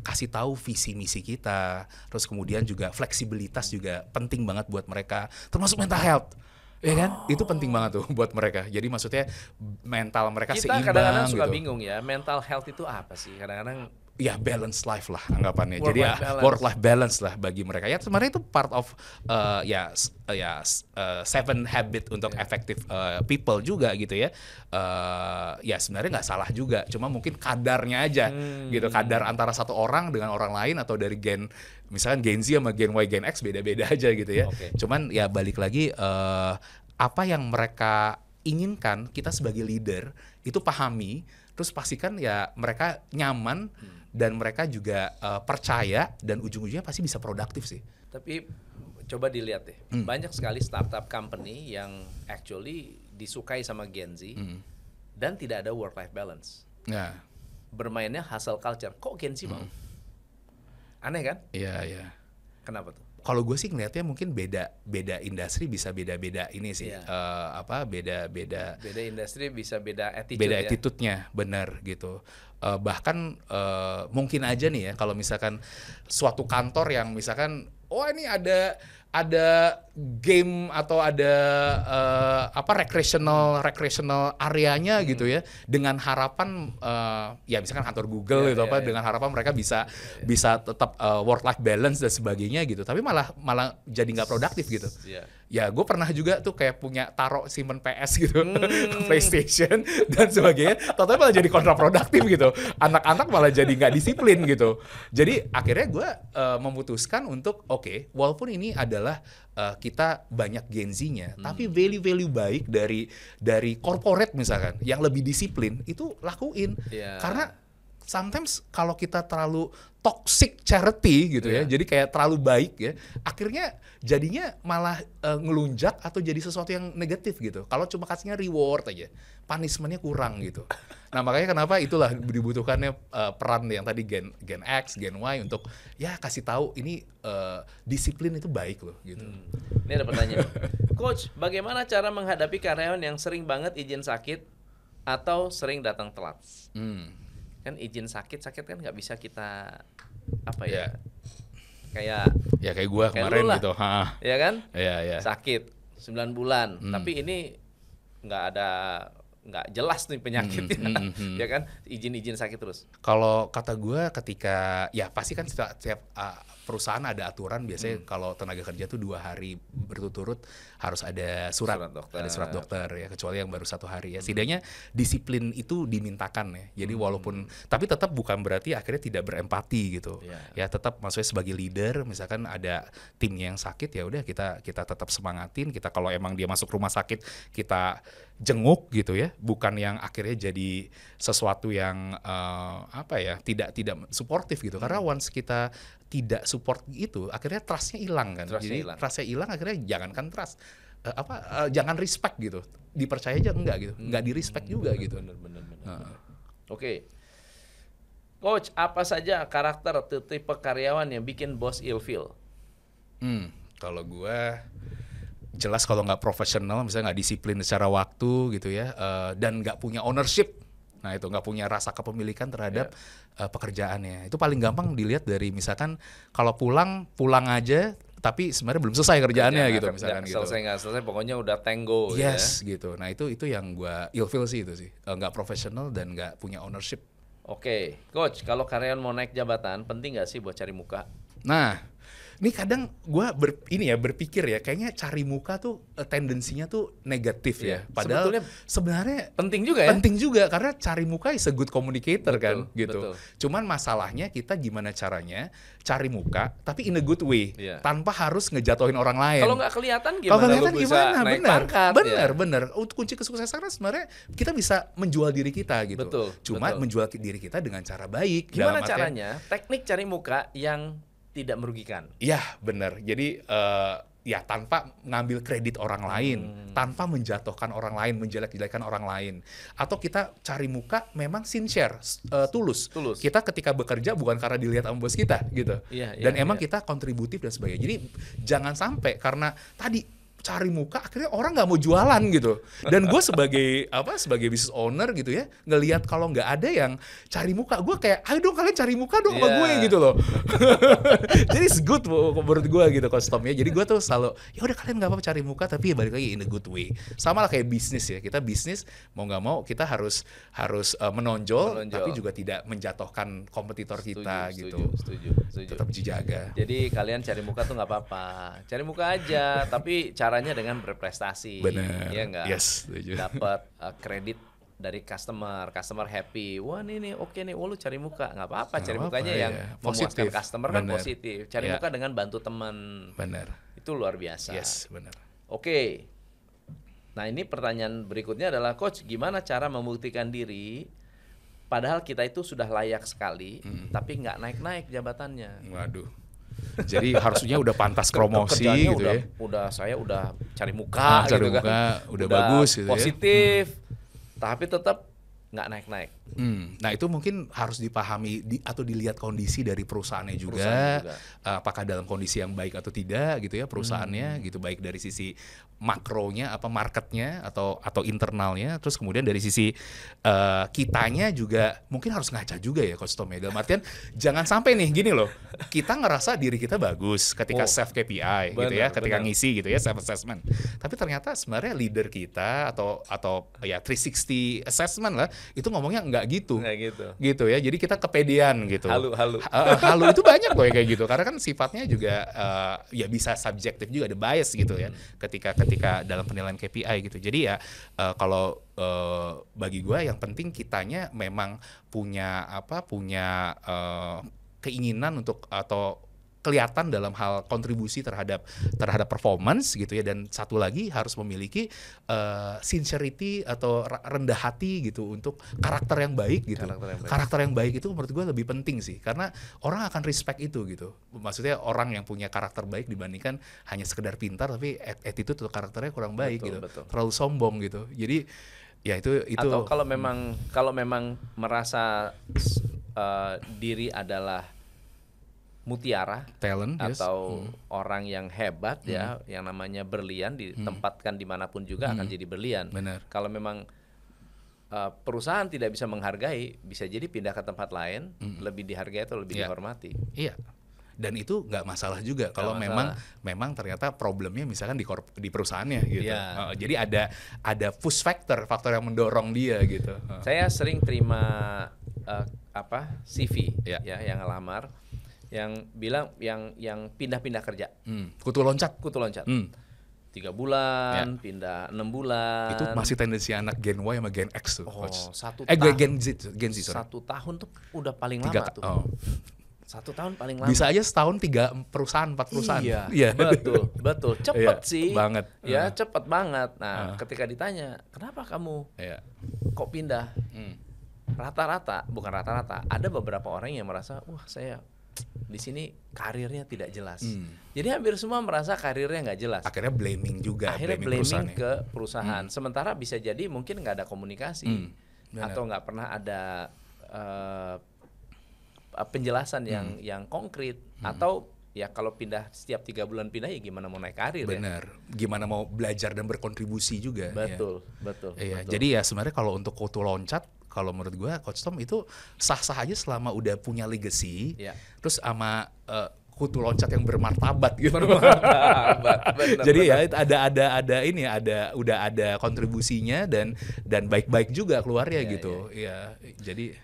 S2: kasih tahu visi misi kita, terus kemudian juga fleksibilitas juga penting banget buat mereka, termasuk mental health. Ya kan? Itu penting banget tuh buat mereka. Jadi maksudnya mental mereka seimbang gitu.
S1: Kita kadang-kadang suka bingung ya, mental health itu apa sih? Kadang-kadang
S2: ya balance life lah anggapannya. Jadi work life balance lah bagi mereka. Ya sebenarnya itu part of 7 habit untuk effective people juga gitu ya. Ya sebenarnya nggak salah juga. Cuma mungkin kadarnya aja gitu. Kadar antara satu orang dengan orang lain atau dari misalkan Gen Z sama Gen Y, Gen X beda-beda aja gitu ya. Cuman ya balik lagi apa yang mereka inginkan kita sebagai leader itu pahami. Terus pastikan ya mereka nyaman dan mereka juga percaya dan ujung-ujungnya pasti bisa produktif sih.
S1: Tapi coba dilihat deh, banyak sekali startup company yang actually disukai sama Gen Z dan tidak ada work-life balance.
S2: Nah,
S1: bermainnya hustle culture. Kok Gen Z mau? Aneh kan?
S2: Iya.
S1: Kenapa tuh?
S2: Kalau gue sih ngelihatnya mungkin beda industri bisa beda-beda ini sih. Beda
S1: industri bisa beda attitude.
S2: Beda attitude-nya, benar gitu. Bahkan mungkin aja nih ya kalau misalkan suatu kantor yang misalkan ini ada game atau ada recreational areanya gitu ya, dengan harapan ya misalkan kantor Google dengan harapan mereka bisa tetap work life balance dan sebagainya gitu, tapi malah jadi nggak produktif gitu. Ya gue pernah juga tuh kayak taruh simpen PS gitu, PlayStation dan sebagainya, totalnya malah jadi kontraproduktif gitu. Anak-anak malah jadi nggak disiplin gitu. Jadi akhirnya gue memutuskan untuk walaupun ini adalah kita banyak Gen Z-nya, tapi value-value baik dari corporate misalkan yang lebih disiplin itu lakuin. Karena sometimes kalau kita terlalu toxic charity gitu ya, jadi kayak terlalu baik ya, akhirnya jadinya malah ngelunjak atau jadi sesuatu yang negatif gitu. Kalau cuma kasihnya reward aja, punishment-nya kurang gitu. Nah makanya kenapa itulah dibutuhkannya peran yang tadi Gen X, Gen Y untuk ya kasih tahu ini disiplin itu baik loh gitu.
S1: Ini ada pertanyaan. Coach, bagaimana cara menghadapi karyawan yang sering banget izin sakit atau sering datang telat? Kan izin sakit kan nggak bisa kita apa ya? Kayak
S2: gua kemarin gitu.
S1: Ya kan?
S2: Iya.
S1: Sakit 9 bulan, tapi ini nggak jelas nih penyakitnya. Ya kan? Izin sakit terus.
S2: Kalau kata gua ketika ya pasti kan setiap perusahaan ada aturan biasanya kalau tenaga kerja tuh 2 hari berturut-turut harus ada surat dokter ya, kecuali yang baru 1 hari ya. Setidaknya disiplin itu dimintakan ya. Jadi walaupun tapi tetap bukan berarti akhirnya tidak berempati gitu. Ya tetap maksudnya sebagai leader misalkan ada timnya yang sakit ya udah kita tetap semangatin, kita kalau emang dia masuk rumah sakit kita jenguk gitu ya, bukan yang akhirnya jadi sesuatu yang tidak suportif gitu. Karena once kita tidak support itu, akhirnya trust-nya hilang kan. Jadi trust-nya hilang, akhirnya jangankan trust, jangan respect gitu. Dipercaya aja enggak gitu, enggak di respect juga gitu.
S1: Bener. Oke. Coach, apa saja karakter tipe karyawan yang bikin bos ilfeel?
S2: Kalau gua jelas kalau nggak profesional, misalnya nggak disiplin secara waktu gitu ya, dan nggak punya ownership. Nah itu nggak punya rasa kepemilikan terhadap pekerjaannya. Itu paling gampang dilihat dari misalkan kalau pulang aja tapi sebenarnya belum selesai kerjaannya gitu misalkan gitu.
S1: Nggak selesai pokoknya udah tenggo
S2: gitu. Nah itu yang gue ilfeel sih itu sih. Nggak profesional dan nggak punya ownership.
S1: Oke, Coach, kalau karyawan mau naik jabatan penting nggak sih buat cari muka?
S2: Nah, ini kadang gue berpikir ya, kayaknya cari muka tuh tendensinya tuh negatif ya. Padahal sebenarnya
S1: penting juga ya.
S2: Penting juga karena cari muka is a good communicator kan gitu.
S1: Betul.
S2: Cuman masalahnya kita gimana caranya cari muka tapi in a good way, tanpa harus ngejatuhin orang lain.
S1: Kalau nggak kelihatan gimana? Naik pangkat?
S2: Bener. Kunci kesuksesan sebenarnya kita bisa menjual diri kita gitu. Cuma menjual diri kita dengan cara baik.
S1: Gimana caranya? Teknik cari muka yang tidak merugikan.
S2: Iya, benar. Jadi ya tanpa ngambil kredit orang lain, tanpa menjatuhkan orang lain, menjelek-jelekan orang lain. Atau kita cari muka memang sincere, tulus. Kita ketika bekerja bukan karena dilihat sama bos kita gitu. Dan emang kita kontributif dan sebagainya. Jadi jangan sampai karena tadi cari muka akhirnya orang nggak mau jualan gitu. Dan gue sebagai business owner gitu ya, ngelihat kalau nggak ada yang cari muka, gue kayak ayo dong kalian cari muka dong sama gue gitu loh. Jadi it's good menurut gue gitu customnya. Jadi gue tuh selalu ya udah kalian nggak apa-apa cari muka tapi ya balik lagi in a good way. Sama lah kayak bisnis ya, kita bisnis mau nggak mau kita harus menonjol tapi juga tidak menjatuhkan kompetitor kita gitu.
S1: Setuju.
S2: Tetap dijaga.
S1: Jadi kalian cari muka tuh nggak apa-apa, cari muka aja tapi caranya dengan berprestasi.
S2: Benar.
S1: Ya enggak?
S2: Yes,
S1: dapat kredit dari customer happy. Wah ini oke nih, lu cari muka nggak apa-apa, cari mukanya yang memuaskan customer kan positif. Cari muka dengan bantu teman.
S2: Benar.
S1: Itu luar biasa.
S2: Yes, benar.
S1: Oke. Nah ini pertanyaan berikutnya adalah Coach, gimana cara membuktikan diri padahal kita itu sudah layak sekali, tapi nggak naik-naik jabatannya?
S2: Waduh. Jadi harusnya udah pantas promosi gitu ya.
S1: Saya udah cari muka gitu kan.
S2: Udah bagus gitu
S1: positif, tapi tetap nggak naik-naik.
S2: Nah itu mungkin harus dipahami atau dilihat kondisi dari perusahaannya juga. Apakah dalam kondisi yang baik atau tidak gitu ya perusahaannya gitu, baik dari sisi makronya marketnya atau internalnya, terus kemudian dari sisi kitanya juga mungkin harus ngaca juga ya kostumnya. Dalam artian jangan sampai nih gini loh, kita ngerasa diri kita bagus ketika self KPI gitu ya, ketika ngisi gitu ya self assessment, tapi ternyata sebenarnya leader kita atau ya 360 assessment lah itu ngomongnya nggak gitu ya. Jadi kita kepedean gitu. Halu itu banyak loh ya kayak gitu. Karena kan sifatnya juga ya bisa subjektif juga, ada bias gitu ya. Ketika dalam penilaian KPI gitu. Jadi ya kalau bagi gue yang penting kitanya memang punya keinginan untuk atau kelihatan dalam hal kontribusi terhadap performance gitu ya, dan satu lagi harus memiliki sincerity atau rendah hati gitu untuk karakter yang baik gitu. Karakter yang baik itu menurut gue lebih penting sih, karena orang akan respect itu gitu. Maksudnya orang yang punya karakter baik dibandingkan hanya sekedar pintar tapi attitude atau karakternya kurang baik gitu. Terlalu sombong gitu. Jadi ya itu
S1: atau kalau memang merasa diri adalah mutiara
S2: talent
S1: atau orang yang hebat ya, yang namanya berlian ditempatkan dimanapun juga akan jadi berlian.
S2: Benar.
S1: Kalau memang perusahaan tidak bisa menghargai, bisa jadi pindah ke tempat lain, lebih dihargai atau lebih dihormati.
S2: Iya. Dan itu nggak masalah juga kalau memang ternyata problemnya misalkan di perusahaannya gitu. Jadi ada push faktor yang mendorong dia gitu.
S1: Saya sering terima CV ya yang ngelamar, yang bilang yang pindah-pindah kerja.
S2: Kutu loncat.
S1: 3 bulan, pindah 6 bulan.
S2: Itu masih tendensi anak Gen Y sama Gen X tuh. Gen Z, sorry.
S1: 1 tahun tuh udah paling lama tuh. 1 tahun paling lama.
S2: Bisa aja setahun 4 perusahaan.
S1: Iya. Betul. Cepet sih.
S2: Banget.
S1: Ya, cepet banget. Nah, ketika ditanya, kenapa kamu kok pindah? Bukan rata-rata. Ada beberapa orang yang merasa, wah saya di sini karirnya tidak jelas. Jadi hampir semua merasa karirnya nggak jelas.
S2: Akhirnya blaming juga.
S1: Akhirnya blaming ke perusahaan. Sementara bisa jadi mungkin nggak ada komunikasi atau nggak pernah ada penjelasan yang konkret, atau ya kalau pindah setiap 3 bulan pindah ya gimana mau naik karir.
S2: Bener. Gimana mau belajar dan berkontribusi juga.
S1: Betul.
S2: Jadi ya sebenarnya kalau untuk kutu loncat, kalau menurut gue Coach Tom itu sah-sah aja selama udah punya legacy, terus sama kutu loncat yang bermartabat gitu.
S1: Bener,
S2: jadi ya udah ada kontribusinya dan baik-baik juga keluarnya gitu. Ya, jadi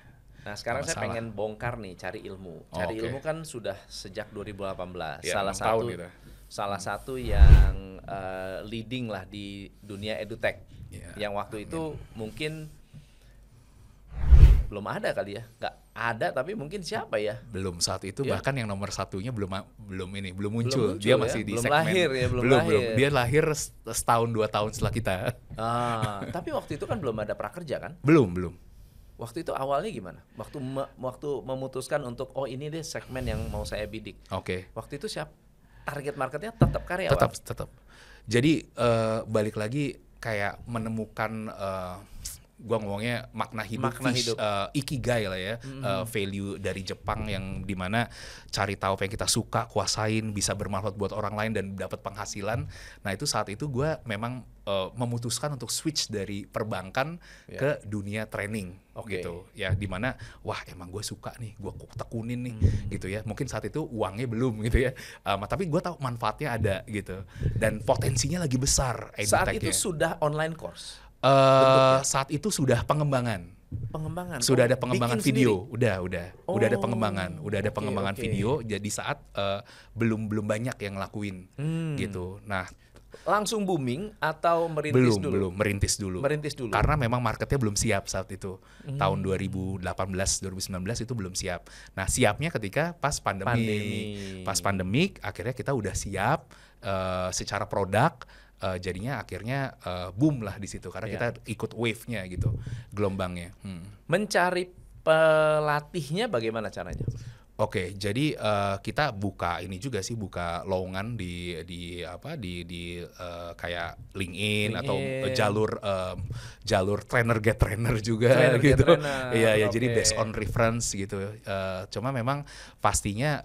S1: nah sekarang saya pengen bongkar nih, cari ilmu. Ilmu kan sudah sejak 2018. Salah satu yang leading lah di dunia edutech. Yang waktu itu mungkin belum ada kali ya, nggak ada, tapi mungkin siapa ya?
S2: Belum saat itu, bahkan yang nomor satunya belum muncul. Dia masih di
S1: belum
S2: segmen.
S1: Belum lahir.
S2: Dia lahir setahun 2 tahun setelah kita.
S1: Tapi waktu itu kan belum ada prakerja kan?
S2: Belum.
S1: Waktu itu awalnya gimana? Waktu memutuskan untuk ini deh segmen yang mau saya bidik. Waktu itu target marketnya tetap karyawan?
S2: Tetap. Jadi balik lagi kayak menemukan gua ngomongnya makna hidup. Ikigai lah ya, value dari Jepang yang dimana cari tahu apa yang kita suka, kuasain, bisa bermanfaat buat orang lain dan dapat penghasilan. Nah itu saat itu gua memang memutuskan untuk switch dari perbankan ke dunia training gitu ya, dimana wah emang gue suka nih, gue tekunin nih gitu ya. Mungkin saat itu uangnya belum gitu ya, tapi gue tahu manfaatnya ada gitu dan potensinya lagi besar.
S1: Saat itu sudah online course?
S2: Saat itu sudah pengembangan. Sudah ada pengembangan video, sendiri? udah ada pengembangan video. Jadi saat belum banyak yang ngelakuin gitu. Nah
S1: langsung booming atau merintis dulu?
S2: Belum, merintis dulu. Karena memang marketnya belum siap saat itu. Tahun 2018, 2019 itu belum siap. Nah, siapnya ketika pas pandemi. Pas pandemik akhirnya kita udah siap secara produk, jadinya akhirnya boom lah di situ karena kita ikut wave-nya gitu, gelombangnya.
S1: Mencari pelatihnya bagaimana caranya?
S2: Jadi kita buka lowongan di kayak LinkedIn atau jalur trainer get trainer juga gitu. Iya, jadi based on reference gitu. Cuma memang pastinya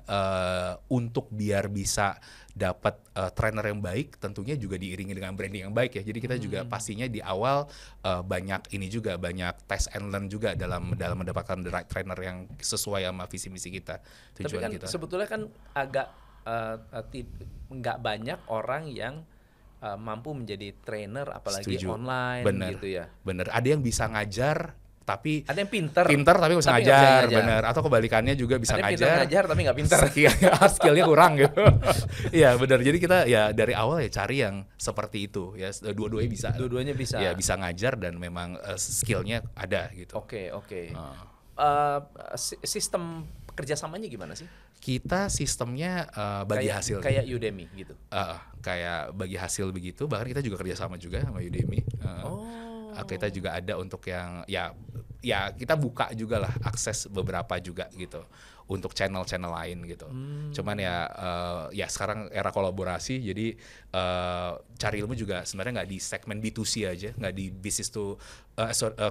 S2: untuk biar bisa dapat trainer yang baik tentunya juga diiringi dengan branding yang baik ya. Jadi kita juga pastinya di awal banyak tes and learn juga dalam mendapatkan the right trainer yang sesuai sama visi misi kita, tujuan
S1: kita. Sebetulnya kan agak nggak banyak orang yang mampu menjadi trainer apalagi online. Gitu ya.
S2: Bener. Ada yang bisa ngajar tapi
S1: ada yang pinter
S2: tapi nggak bisa ngajar, bener. Atau kebalikannya juga bisa ngajar
S1: tapi nggak pinter,
S2: skillnya kurang gitu. Iya benar. Jadi kita ya dari awal ya cari yang seperti itu ya, dua-duanya bisa ya, bisa ngajar dan memang skillnya ada gitu.
S1: Sistem kerjasamanya gimana sih?
S2: Kita sistemnya bagi hasil.
S1: Kayak Udemy gitu.
S2: Kayak bagi hasil begitu. Bahkan kita juga kerjasama juga sama Udemy. Kita juga ada untuk yang ya kita buka juga lah akses beberapa juga gitu untuk channel-channel lain gitu. Cuman ya sekarang era kolaborasi, jadi Cari Ilmu juga sebenarnya nggak di segmen B2C aja, nggak di business to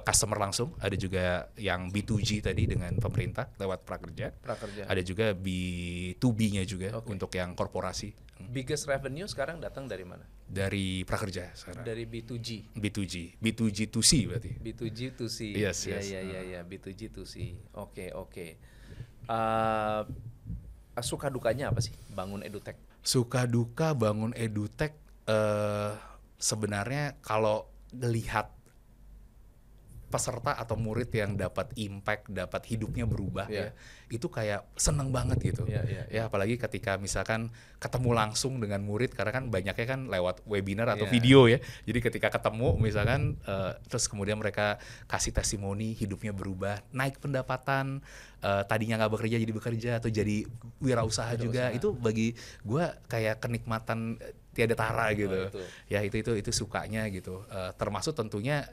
S2: customer langsung, ada juga yang B2G tadi dengan pemerintah lewat prakerja. Ada juga B2B-nya juga untuk yang korporasi.
S1: Biggest revenue sekarang datang dari mana?
S2: Dari prakerja sekarang.
S1: Dari B2G.
S2: B2G to C berarti.
S1: B2G to C.
S2: Yes.
S1: Ya, B2G to C. Oke. Suka dukanya apa sih bangun EduTech?
S2: Suka duka bangun EduTech sebenarnya kalau lihat peserta atau murid yang dapat impact, dapat hidupnya berubah ya, itu kayak seneng banget gitu. Ya apalagi ketika misalkan ketemu langsung dengan murid, karena kan banyaknya kan lewat webinar atau video ya. Jadi ketika ketemu misalkan terus kemudian mereka kasih testimoni, hidupnya berubah, naik pendapatan, tadinya nggak bekerja jadi bekerja atau jadi wirausaha juga, itu bagi gue kayak kenikmatan tiada tara gitu. Itu sukanya gitu. Termasuk tentunya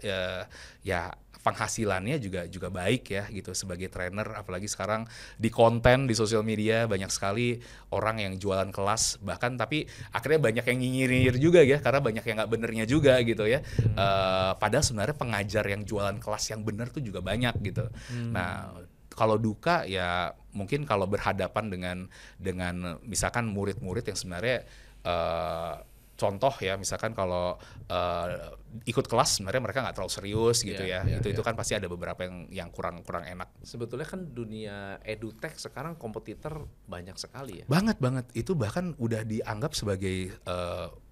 S2: ya penghasilannya juga baik ya gitu sebagai trainer, apalagi sekarang di konten di sosial media banyak sekali orang yang jualan kelas, bahkan tapi akhirnya banyak yang nyinyir juga ya karena banyak yang nggak benernya juga gitu ya. Padahal sebenarnya pengajar yang jualan kelas yang bener tuh juga banyak gitu. Nah, kalau duka ya mungkin kalau berhadapan dengan misalkan murid-murid yang sebenarnya contoh ya, misalkan kalau ikut kelas sebenarnya mereka nggak terlalu serius gitu itu kan pasti ada beberapa yang kurang enak.
S1: Sebetulnya kan dunia EduTech sekarang kompetitor banyak sekali ya.
S2: Banget itu bahkan udah dianggap sebagai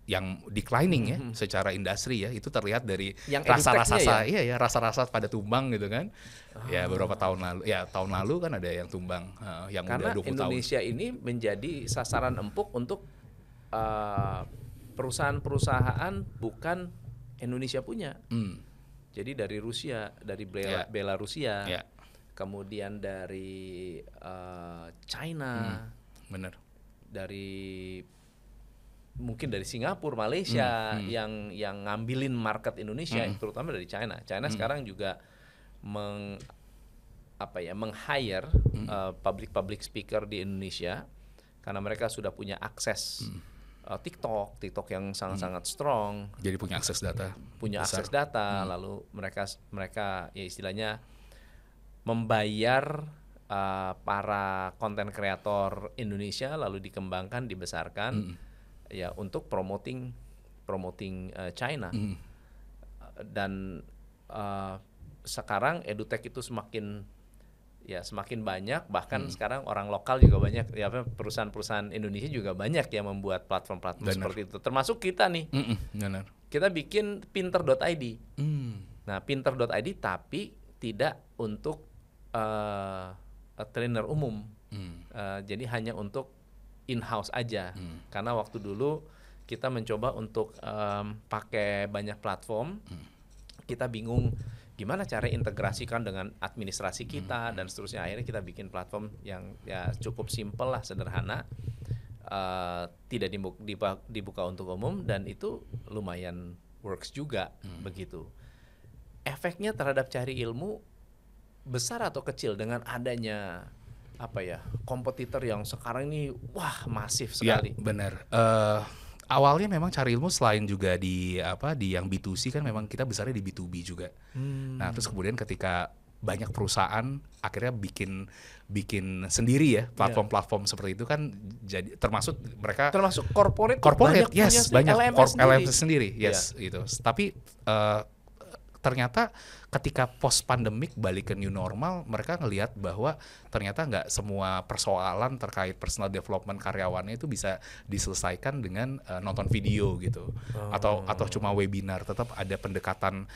S2: yang declining ya secara industri ya, itu terlihat dari rasa-rasa pada tumbang gitu kan. Ya beberapa tahun lalu kan ada yang tumbang yang
S1: karena
S2: udah 20 tahun.
S1: Karena Indonesia ini menjadi sasaran empuk untuk perusahaan-perusahaan bukan Indonesia punya. Jadi dari Rusia, dari Belarusia, kemudian dari China,
S2: bener.
S1: dari mungkin dari Singapura, Malaysia yang ngambilin market Indonesia, terutama dari China. China sekarang juga meng-hire public speaker di Indonesia karena mereka sudah punya akses TikTok yang sangat-sangat strong.
S2: Jadi punya akses data.
S1: Lalu mereka ya istilahnya membayar para konten kreator Indonesia, lalu dikembangkan, dibesarkan ya untuk promoting China. Dan sekarang EduTech itu semakin banyak, bahkan sekarang orang lokal juga banyak ya, perusahaan-perusahaan Indonesia juga banyak yang membuat platform-platform seperti itu, termasuk kita nih. Kita bikin pinter.id. Nah, pinter.id tapi tidak untuk trainer umum. Jadi hanya untuk in-house aja. Karena waktu dulu kita mencoba untuk pakai banyak platform, kita bingung gimana cara integrasikan dengan administrasi kita dan seterusnya. Akhirnya kita bikin platform yang ya cukup simple lah, sederhana, tidak dibuka untuk umum, dan itu lumayan works juga. Begitu. Efeknya terhadap Cari Ilmu besar atau kecil dengan adanya kompetitor yang sekarang ini masif sekali?
S2: Ya, benar. Awalnya memang Cari Ilmu selain juga di yang B2C kan memang kita besarnya di B2B juga. Nah, terus kemudian ketika banyak perusahaan akhirnya bikin sendiri ya platform-platform seperti itu kan, jadi termasuk corporate banyak LMS sendiri. Gitu. Tapi ternyata ketika post pandemic balik ke new normal, mereka ngelihat bahwa ternyata nggak semua persoalan terkait personal development karyawannya itu bisa diselesaikan dengan nonton video gitu, atau cuma webinar. Tetap ada pendekatan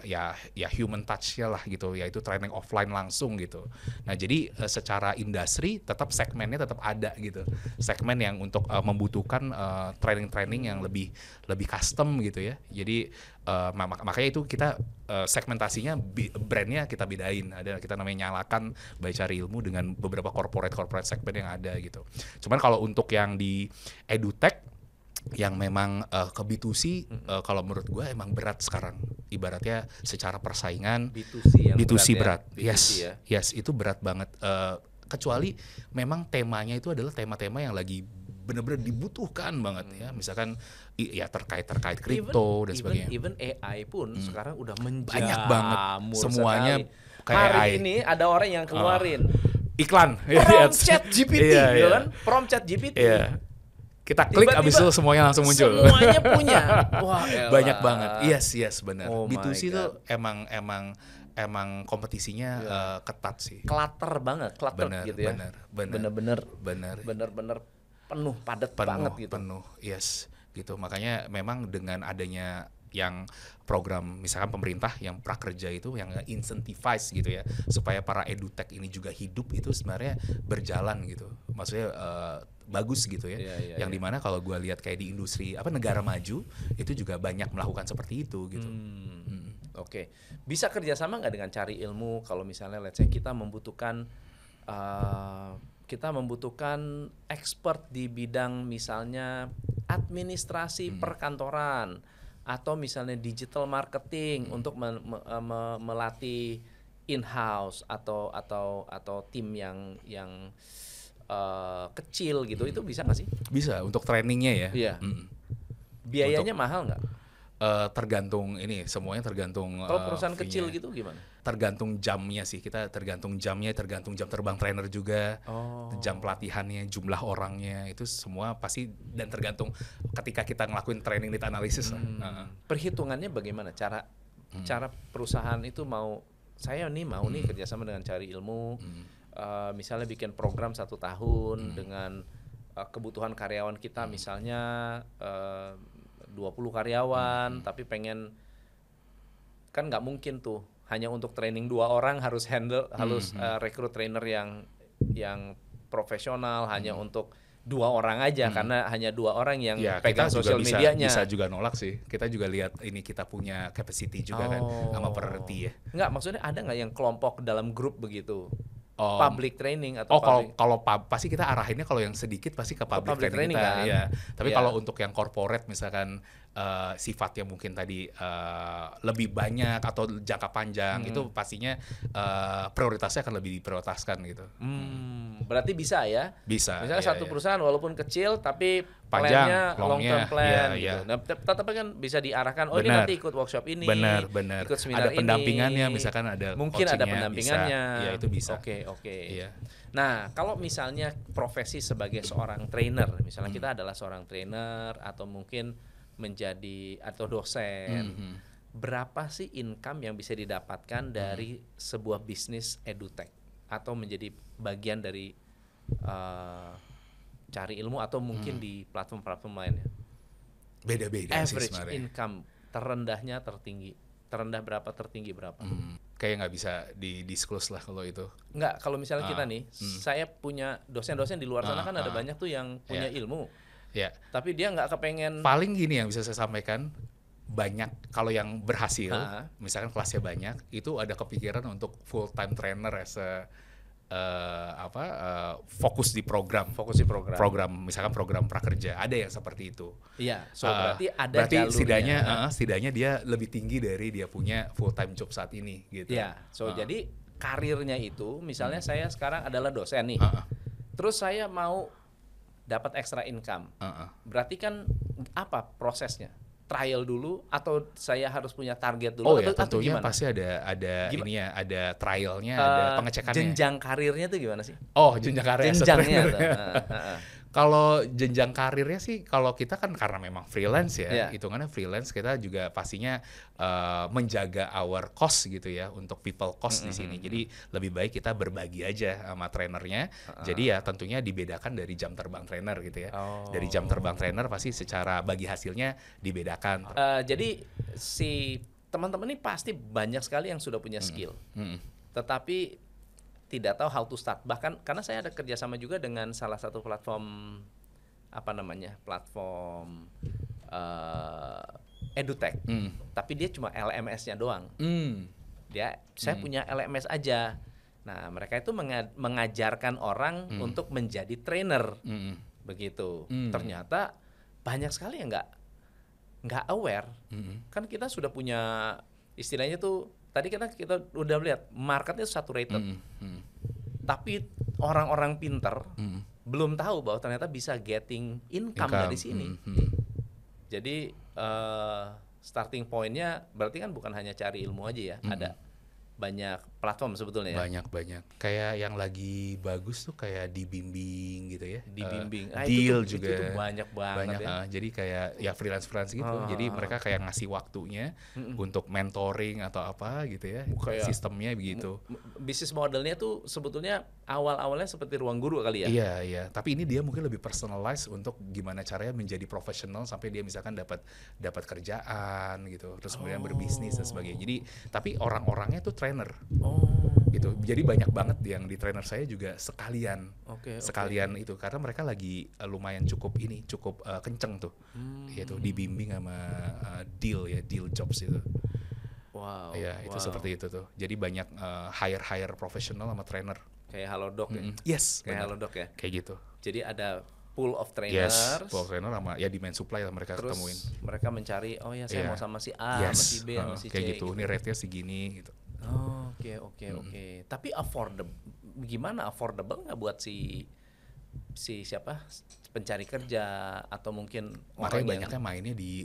S2: ya human touch-nya lah gitu, yaitu training offline langsung gitu. Nah, jadi secara industri tetap segmennya tetap ada gitu, segmen yang untuk membutuhkan training yang lebih custom gitu ya. Jadi makanya itu kita segmentasinya brandnya kita bedain. Ada kita namanya Nyalakan by Cari Ilmu dengan beberapa corporate segmen yang ada gitu. Cuman kalau untuk yang di edutech yang memang ke B2C, kalau menurut gue emang berat sekarang. Ibaratnya secara persaingan B2C berat. Yes, itu berat banget. Kecuali memang temanya itu adalah tema-tema yang lagi benar-benar dibutuhkan banget ya, misalkan ya terkait kripto dan sebagainya.
S1: Even AI pun sekarang udah
S2: banyak banget semuanya
S1: sekali. Kayak hari AI. Ini ada orang yang keluarin
S2: iklan
S1: prompt ChatGPT, gitu kan? Prompt ChatGPT.
S2: Kita klik abis itu semuanya langsung muncul.
S1: Semuanya punya. Wah,
S2: banyak banget. Yes, benar. B2C tuh emang kompetisinya ketat sih.
S1: Clutter gitu ya. Bener-bener penuh, padat banget gitu.
S2: Penuh, yes, gitu. Makanya memang dengan adanya yang program misalkan pemerintah yang prakerja itu yang incentivize gitu ya, supaya para edutech ini juga hidup, itu sebenarnya berjalan gitu. Maksudnya bagus gitu ya. Yang dimana kalau gue lihat kayak di industri negara maju itu juga banyak melakukan seperti itu gitu.
S1: Oke. Bisa kerjasama nggak dengan Cari Ilmu kalau misalnya let's say kita membutuhkan expert di bidang misalnya administrasi perkantoran atau misalnya digital marketing untuk melatih in-house atau tim yang kecil gitu, itu bisa nggak sih?
S2: Bisa untuk trainingnya ya.
S1: Iya. Biayanya mahal nggak?
S2: Tergantung semuanya tergantung.
S1: Kalau perusahaan kecil gitu gimana?
S2: Tergantung jamnya sih, kita tergantung jam terbang trainer juga, jam pelatihannya, jumlah orangnya, itu semua pasti, dan tergantung ketika kita ngelakuin training need analysis.
S1: Perhitungannya bagaimana? Cara perusahaan itu mau nih kerjasama dengan Cari Ilmu, misalnya bikin program 1 tahun dengan kebutuhan karyawan kita misalnya 20 karyawan, tapi pengen, kan nggak mungkin tuh hanya untuk training 2 orang harus rekrut trainer yang profesional hanya untuk 2 orang aja, karena hanya 2 orang yang pegang sosial medianya.
S2: Bisa juga nolak sih. Kita juga lihat kita punya capacity juga kan sama priority ya.
S1: Nggak, maksudnya ada nggak yang kelompok dalam grup begitu? Public training atau
S2: kalau pasti kita arahinnya, kalau yang sedikit pasti ke public training kita kan? Ya. Tapi kalau untuk yang corporate misalkan sifatnya mungkin tadi lebih banyak atau jangka panjang, itu pastinya prioritasnya akan lebih diprioritaskan gitu.
S1: Berarti bisa ya?
S2: Bisa.
S1: Misalnya satu perusahaan walaupun kecil tapi
S2: panjang,
S1: long term plan gitu. Nah, tetap kan bisa diarahkan. Ini nanti ikut workshop ini.
S2: Benar.
S1: Ikut seminar
S2: ada pendampingannya, misalkan ada
S1: mungkin ada pendampingannya.
S2: Ya itu bisa.
S1: Oke. Iya. Nah, kalau misalnya profesi sebagai seorang trainer, misalnya kita adalah seorang trainer atau mungkin atau dosen, berapa sih income yang bisa didapatkan dari sebuah bisnis edutech atau menjadi bagian dari Cari Ilmu atau mungkin di platform-platform lainnya?
S2: Beda-beda sih
S1: sebenarnya.
S2: sebenarnya.
S1: Average income terendahnya tertinggi. Terendah berapa, tertinggi berapa?
S2: Kayak nggak bisa di-disclose lah kalau itu.
S1: Nggak, kalau misalnya kita nih, saya punya dosen-dosen di luar sana kan ada banyak tuh yang punya ilmu.
S2: Ya.
S1: Tapi dia nggak kepengen.
S2: Paling gini yang bisa saya sampaikan, banyak kalau yang berhasil, misalkan kelasnya banyak, itu ada kepikiran untuk full time trainer fokus di program. Misalkan program prakerja, ada yang seperti itu.
S1: Iya, berarti ada
S2: jalurnya. Setidaknya dia lebih tinggi dari dia punya full time job saat ini gitu.
S1: Iya, jadi karirnya itu, misalnya saya sekarang adalah dosen nih. Terus saya mau dapat extra income. Berarti kan apa prosesnya? Trial dulu atau saya harus punya target dulu?
S2: Tentunya
S1: gimana?
S2: Pasti ada trialnya, ada pengecekannya.
S1: Jenjang karirnya tuh gimana sih?
S2: Jenjang karirnya.
S1: Jenjangnya
S2: Kalau jenjang karirnya sih, kalau kita kan karena memang freelance ya, hitungannya freelance, kita juga pastinya menjaga our cost gitu ya, untuk people cost di sini. Jadi lebih baik kita berbagi aja sama trainernya. Jadi ya tentunya dibedakan dari jam terbang trainer gitu ya. Dari jam terbang trainer pasti secara bagi hasilnya dibedakan.
S1: Jadi si teman-teman ini pasti banyak sekali yang sudah punya skill, tetapi tidak tahu how to start. Bahkan karena saya ada kerjasama juga dengan salah satu platform platform edutech, tapi dia cuma LMS-nya doang. Saya punya LMS aja. Nah, mereka itu mengajarkan orang untuk menjadi trainer, begitu. Ternyata banyak sekali yang nggak aware. Kan kita sudah punya istilahnya tuh, tadi kita udah lihat marketnya saturated, tapi orang-orang pinter belum tahu bahwa ternyata bisa getting income dari sini. Jadi starting point-nya berarti kan bukan hanya cari ilmu aja ya, ada banyak platform sebetulnya ya.
S2: Banyak. Kayak yang lagi bagus tuh kayak Dibimbing gitu ya.
S1: Dibimbing.
S2: Deal juga.
S1: Itu banyak banget ya.
S2: Jadi kayak ya freelance gitu. Jadi mereka kayak ngasih waktunya untuk mentoring atau apa gitu ya.
S1: Kayak
S2: sistemnya begitu.
S1: Bisnis modelnya tuh sebetulnya awal-awalnya seperti ruang guru kali ya.
S2: Iya. Tapi ini dia mungkin lebih personalized untuk gimana caranya menjadi profesional sampai dia misalkan dapat kerjaan gitu. Terus kemudian berbisnis dan sebagainya. Jadi tapi orang-orangnya tuh trainer. Gitu. Jadi banyak banget yang di trainer saya juga sekalian itu karena mereka lagi lumayan cukup kenceng tuh. Yaitu dibimbing sama deal jobs itu.
S1: Wow.
S2: Ya, itu seperti itu tuh. Jadi banyak hire profesional sama trainer.
S1: Kayak Halodoc ya.
S2: Yes,
S1: kayak Halodoc ya.
S2: Kayak gitu.
S1: Jadi ada pool of trainers.
S2: Yes, pool of trainer sama ya demand supply lah mereka
S1: terus
S2: ketemuin.
S1: Mereka mencari saya mau sama si A, sama si B, sama si C.
S2: Kayak gitu. Ini rate-nya segini gitu.
S1: Oke. Tapi affordable nggak buat si siapa pencari kerja atau mungkin
S2: makanya banyaknya mainnya di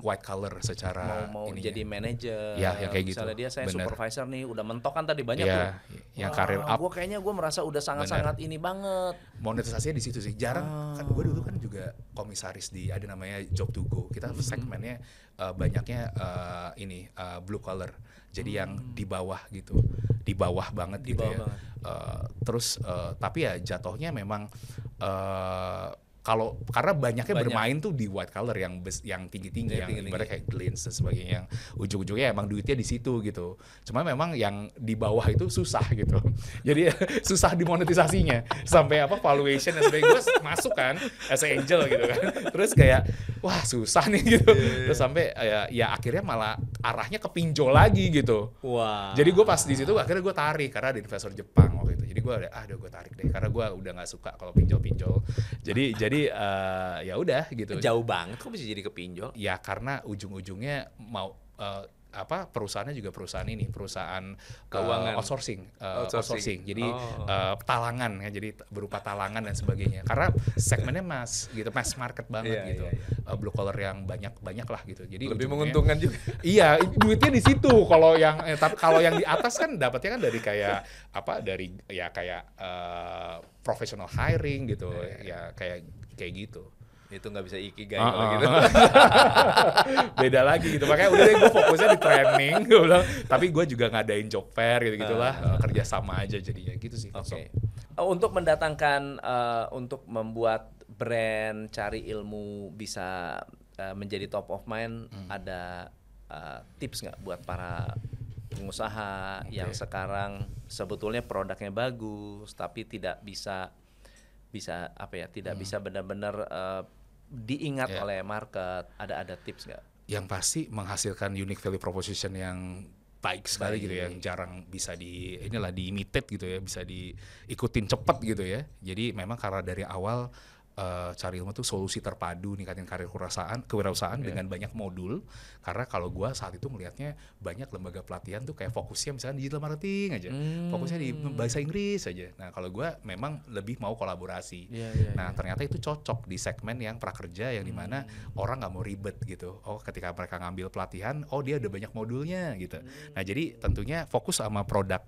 S2: white collar secara
S1: mau jadi manajer.
S2: Ya, yang kayak
S1: misalnya
S2: gitu.
S1: Saya supervisor nih udah mentok kan tadi banyak tuh.
S2: Yang karir up.
S1: Gue merasa udah sangat ini banget.
S2: Monetisasinya di situ sih. Jarang kan gue dulu kan juga komisaris di ada namanya Job to Go. Kita segmennya banyaknya blue collar. Jadi yang di bawah gitu. Di bawah banget gitu ya. Terus tapi ya jatuhnya memang karena banyaknya bermain tuh di white collar yang tinggi-tinggi yang ibaratnya kayak Glens dan sebagainya yang ujung-ujungnya emang duitnya di situ gitu. Cuma memang yang di bawah itu susah gitu. Jadi susah dimonetisasinya sampai valuation dan sebagainya. Gue masuk kan as an angel gitu kan. Terus kayak wah susah nih gitu. Terus sampai ya akhirnya malah arahnya ke pinjol lagi gitu.
S1: Wow.
S2: Jadi gue pas di situ akhirnya gue tarik karena ada investor Jepang waktu itu. Jadi gue gue tarik deh karena gue udah nggak suka kalau pinjol. Jadi ya udah gitu.
S1: Jauh banget kok bisa jadi kepinjol?
S2: Ya karena ujung-ujungnya mau perusahaannya juga perusahaan
S1: keuangan
S2: outsourcing. Jadi talangan ya, jadi berupa talangan dan sebagainya. Karena segmennya mass market banget gitu. Iya. Blue collar yang banyak lah gitu. Jadi
S1: lebih menguntungkan juga.
S2: Iya, duitnya di situ. Kalau yang di atas kan dapatnya kan dari kayak professional hiring gitu. Ya kayak gitu.
S1: Itu nggak bisa ikigai kalau gitu.
S2: Beda lagi gitu, makanya udah deh gue fokusnya di training, gue bilang. Tapi gue juga ngadain job fair gitu-gitulah, kerja sama aja jadinya gitu sih.
S1: Oke. Untuk mendatangkan, untuk membuat brand cari ilmu bisa menjadi top of mind, ada tips nggak buat para pengusaha yang sekarang sebetulnya produknya bagus tapi tidak bisa benar-benar diingat oleh market. Ada tips nggak?
S2: Yang pasti menghasilkan unique value proposition yang baik sekali gitu ya, yang jarang bisa di-imitate gitu ya, bisa diikutin cepat gitu ya. Jadi memang karena dari awal cari ilmu tuh solusi terpadu ningkatin karir kewirausahaan dengan banyak modul. Karena kalau gue saat itu melihatnya banyak lembaga pelatihan tuh kayak fokusnya misalnya digital marketing aja, fokusnya di bahasa Inggris aja. Nah kalau gue memang lebih mau kolaborasi. Ternyata itu cocok di segmen yang prakerja yang dimana orang nggak mau ribet gitu. Ketika mereka ngambil pelatihan, dia ada banyak modulnya gitu. Nah jadi tentunya fokus sama produk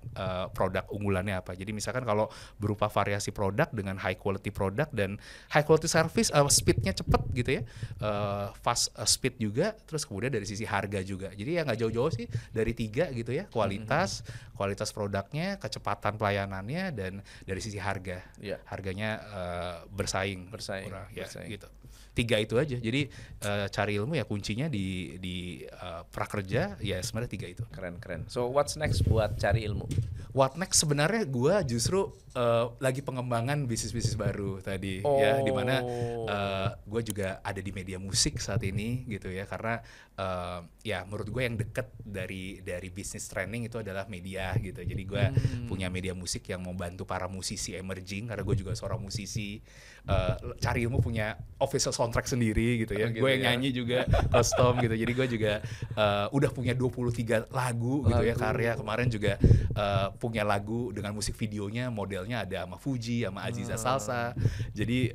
S2: unggulannya apa. Jadi misalkan kalau berupa variasi produk dengan high quality produk dan high quality service, speednya cepet gitu ya, fast speed juga, terus kemudian dari sisi harga juga. Jadi ya nggak jauh-jauh sih dari 3 gitu ya, kualitas produknya, kecepatan pelayanannya, dan dari sisi harga, harganya bersaing.
S1: Bersaing.
S2: Gitu. 3 itu aja. Jadi cari ilmu ya kuncinya di prakerja ya sebenarnya 3 itu.
S1: Keren. So what's next buat cari ilmu?
S2: What next sebenarnya gue justru lagi pengembangan bisnis baru tadi ya, dimana gue juga ada di media musik saat ini gitu ya, karena ya menurut gue yang deket dari bisnis training itu adalah media gitu. Jadi gue punya media musik yang membantu para musisi emerging, karena gue juga seorang musisi. Cari ilmu punya official soundtrack sendiri gitu ya. Gue yang nyanyi juga custom gitu. Jadi gue juga udah punya 23 lagu gitu ya, karya. Kemarin juga punya lagu dengan musik videonya, modelnya ada sama Fuji, sama Aziza Salsa. Jadi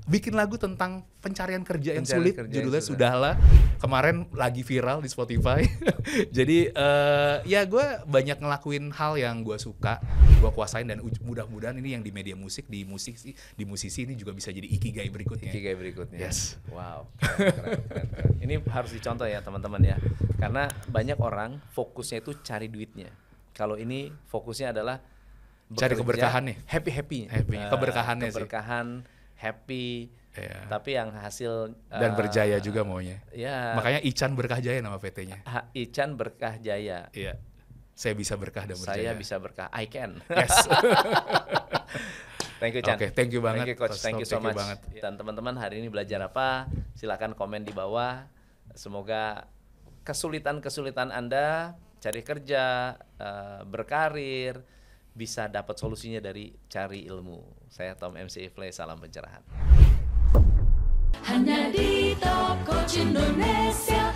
S2: bikin lagu tentang pencarian kerja yang sulit, judulnya Sudahlah. Kemarin lagi viral di Spotify. Jadi ya gue banyak ngelakuin hal yang gue suka, gue kuasain, dan mudah-mudahan ini yang di media musik, di musisi ini juga bisa jadi ikigai berikutnya. Yes.
S1: Wow. Keren. Ini harus dicontoh ya teman-teman ya. Karena banyak orang fokusnya itu cari duitnya. Kalau ini fokusnya adalah
S2: cari keberkahan nih.
S1: Happy.
S2: Keberkahannya sih.
S1: Keberkahan, happy. Yeah. Tapi yang hasil
S2: dan berjaya juga maunya.
S1: Ya.
S2: Makanya Ican Berkah Jaya nama PT-nya.
S1: Ican Berkah Jaya.
S2: Iya. Saya bisa berkah dan berjaya.
S1: Saya bisa berkah. I can.
S2: Yes.
S1: Thank you, Chan.
S2: Oke, thank you banget.
S1: Thank you, Coach. Thank you so much. Dan teman-teman hari ini belajar apa? Silakan komen di bawah. Semoga kesulitan Anda cari kerja, berkarir, bisa dapat solusinya dari cari ilmu. Saya Tom MC Ifle, salam pencerahan.
S3: Hanya di Top Coach Indonesia.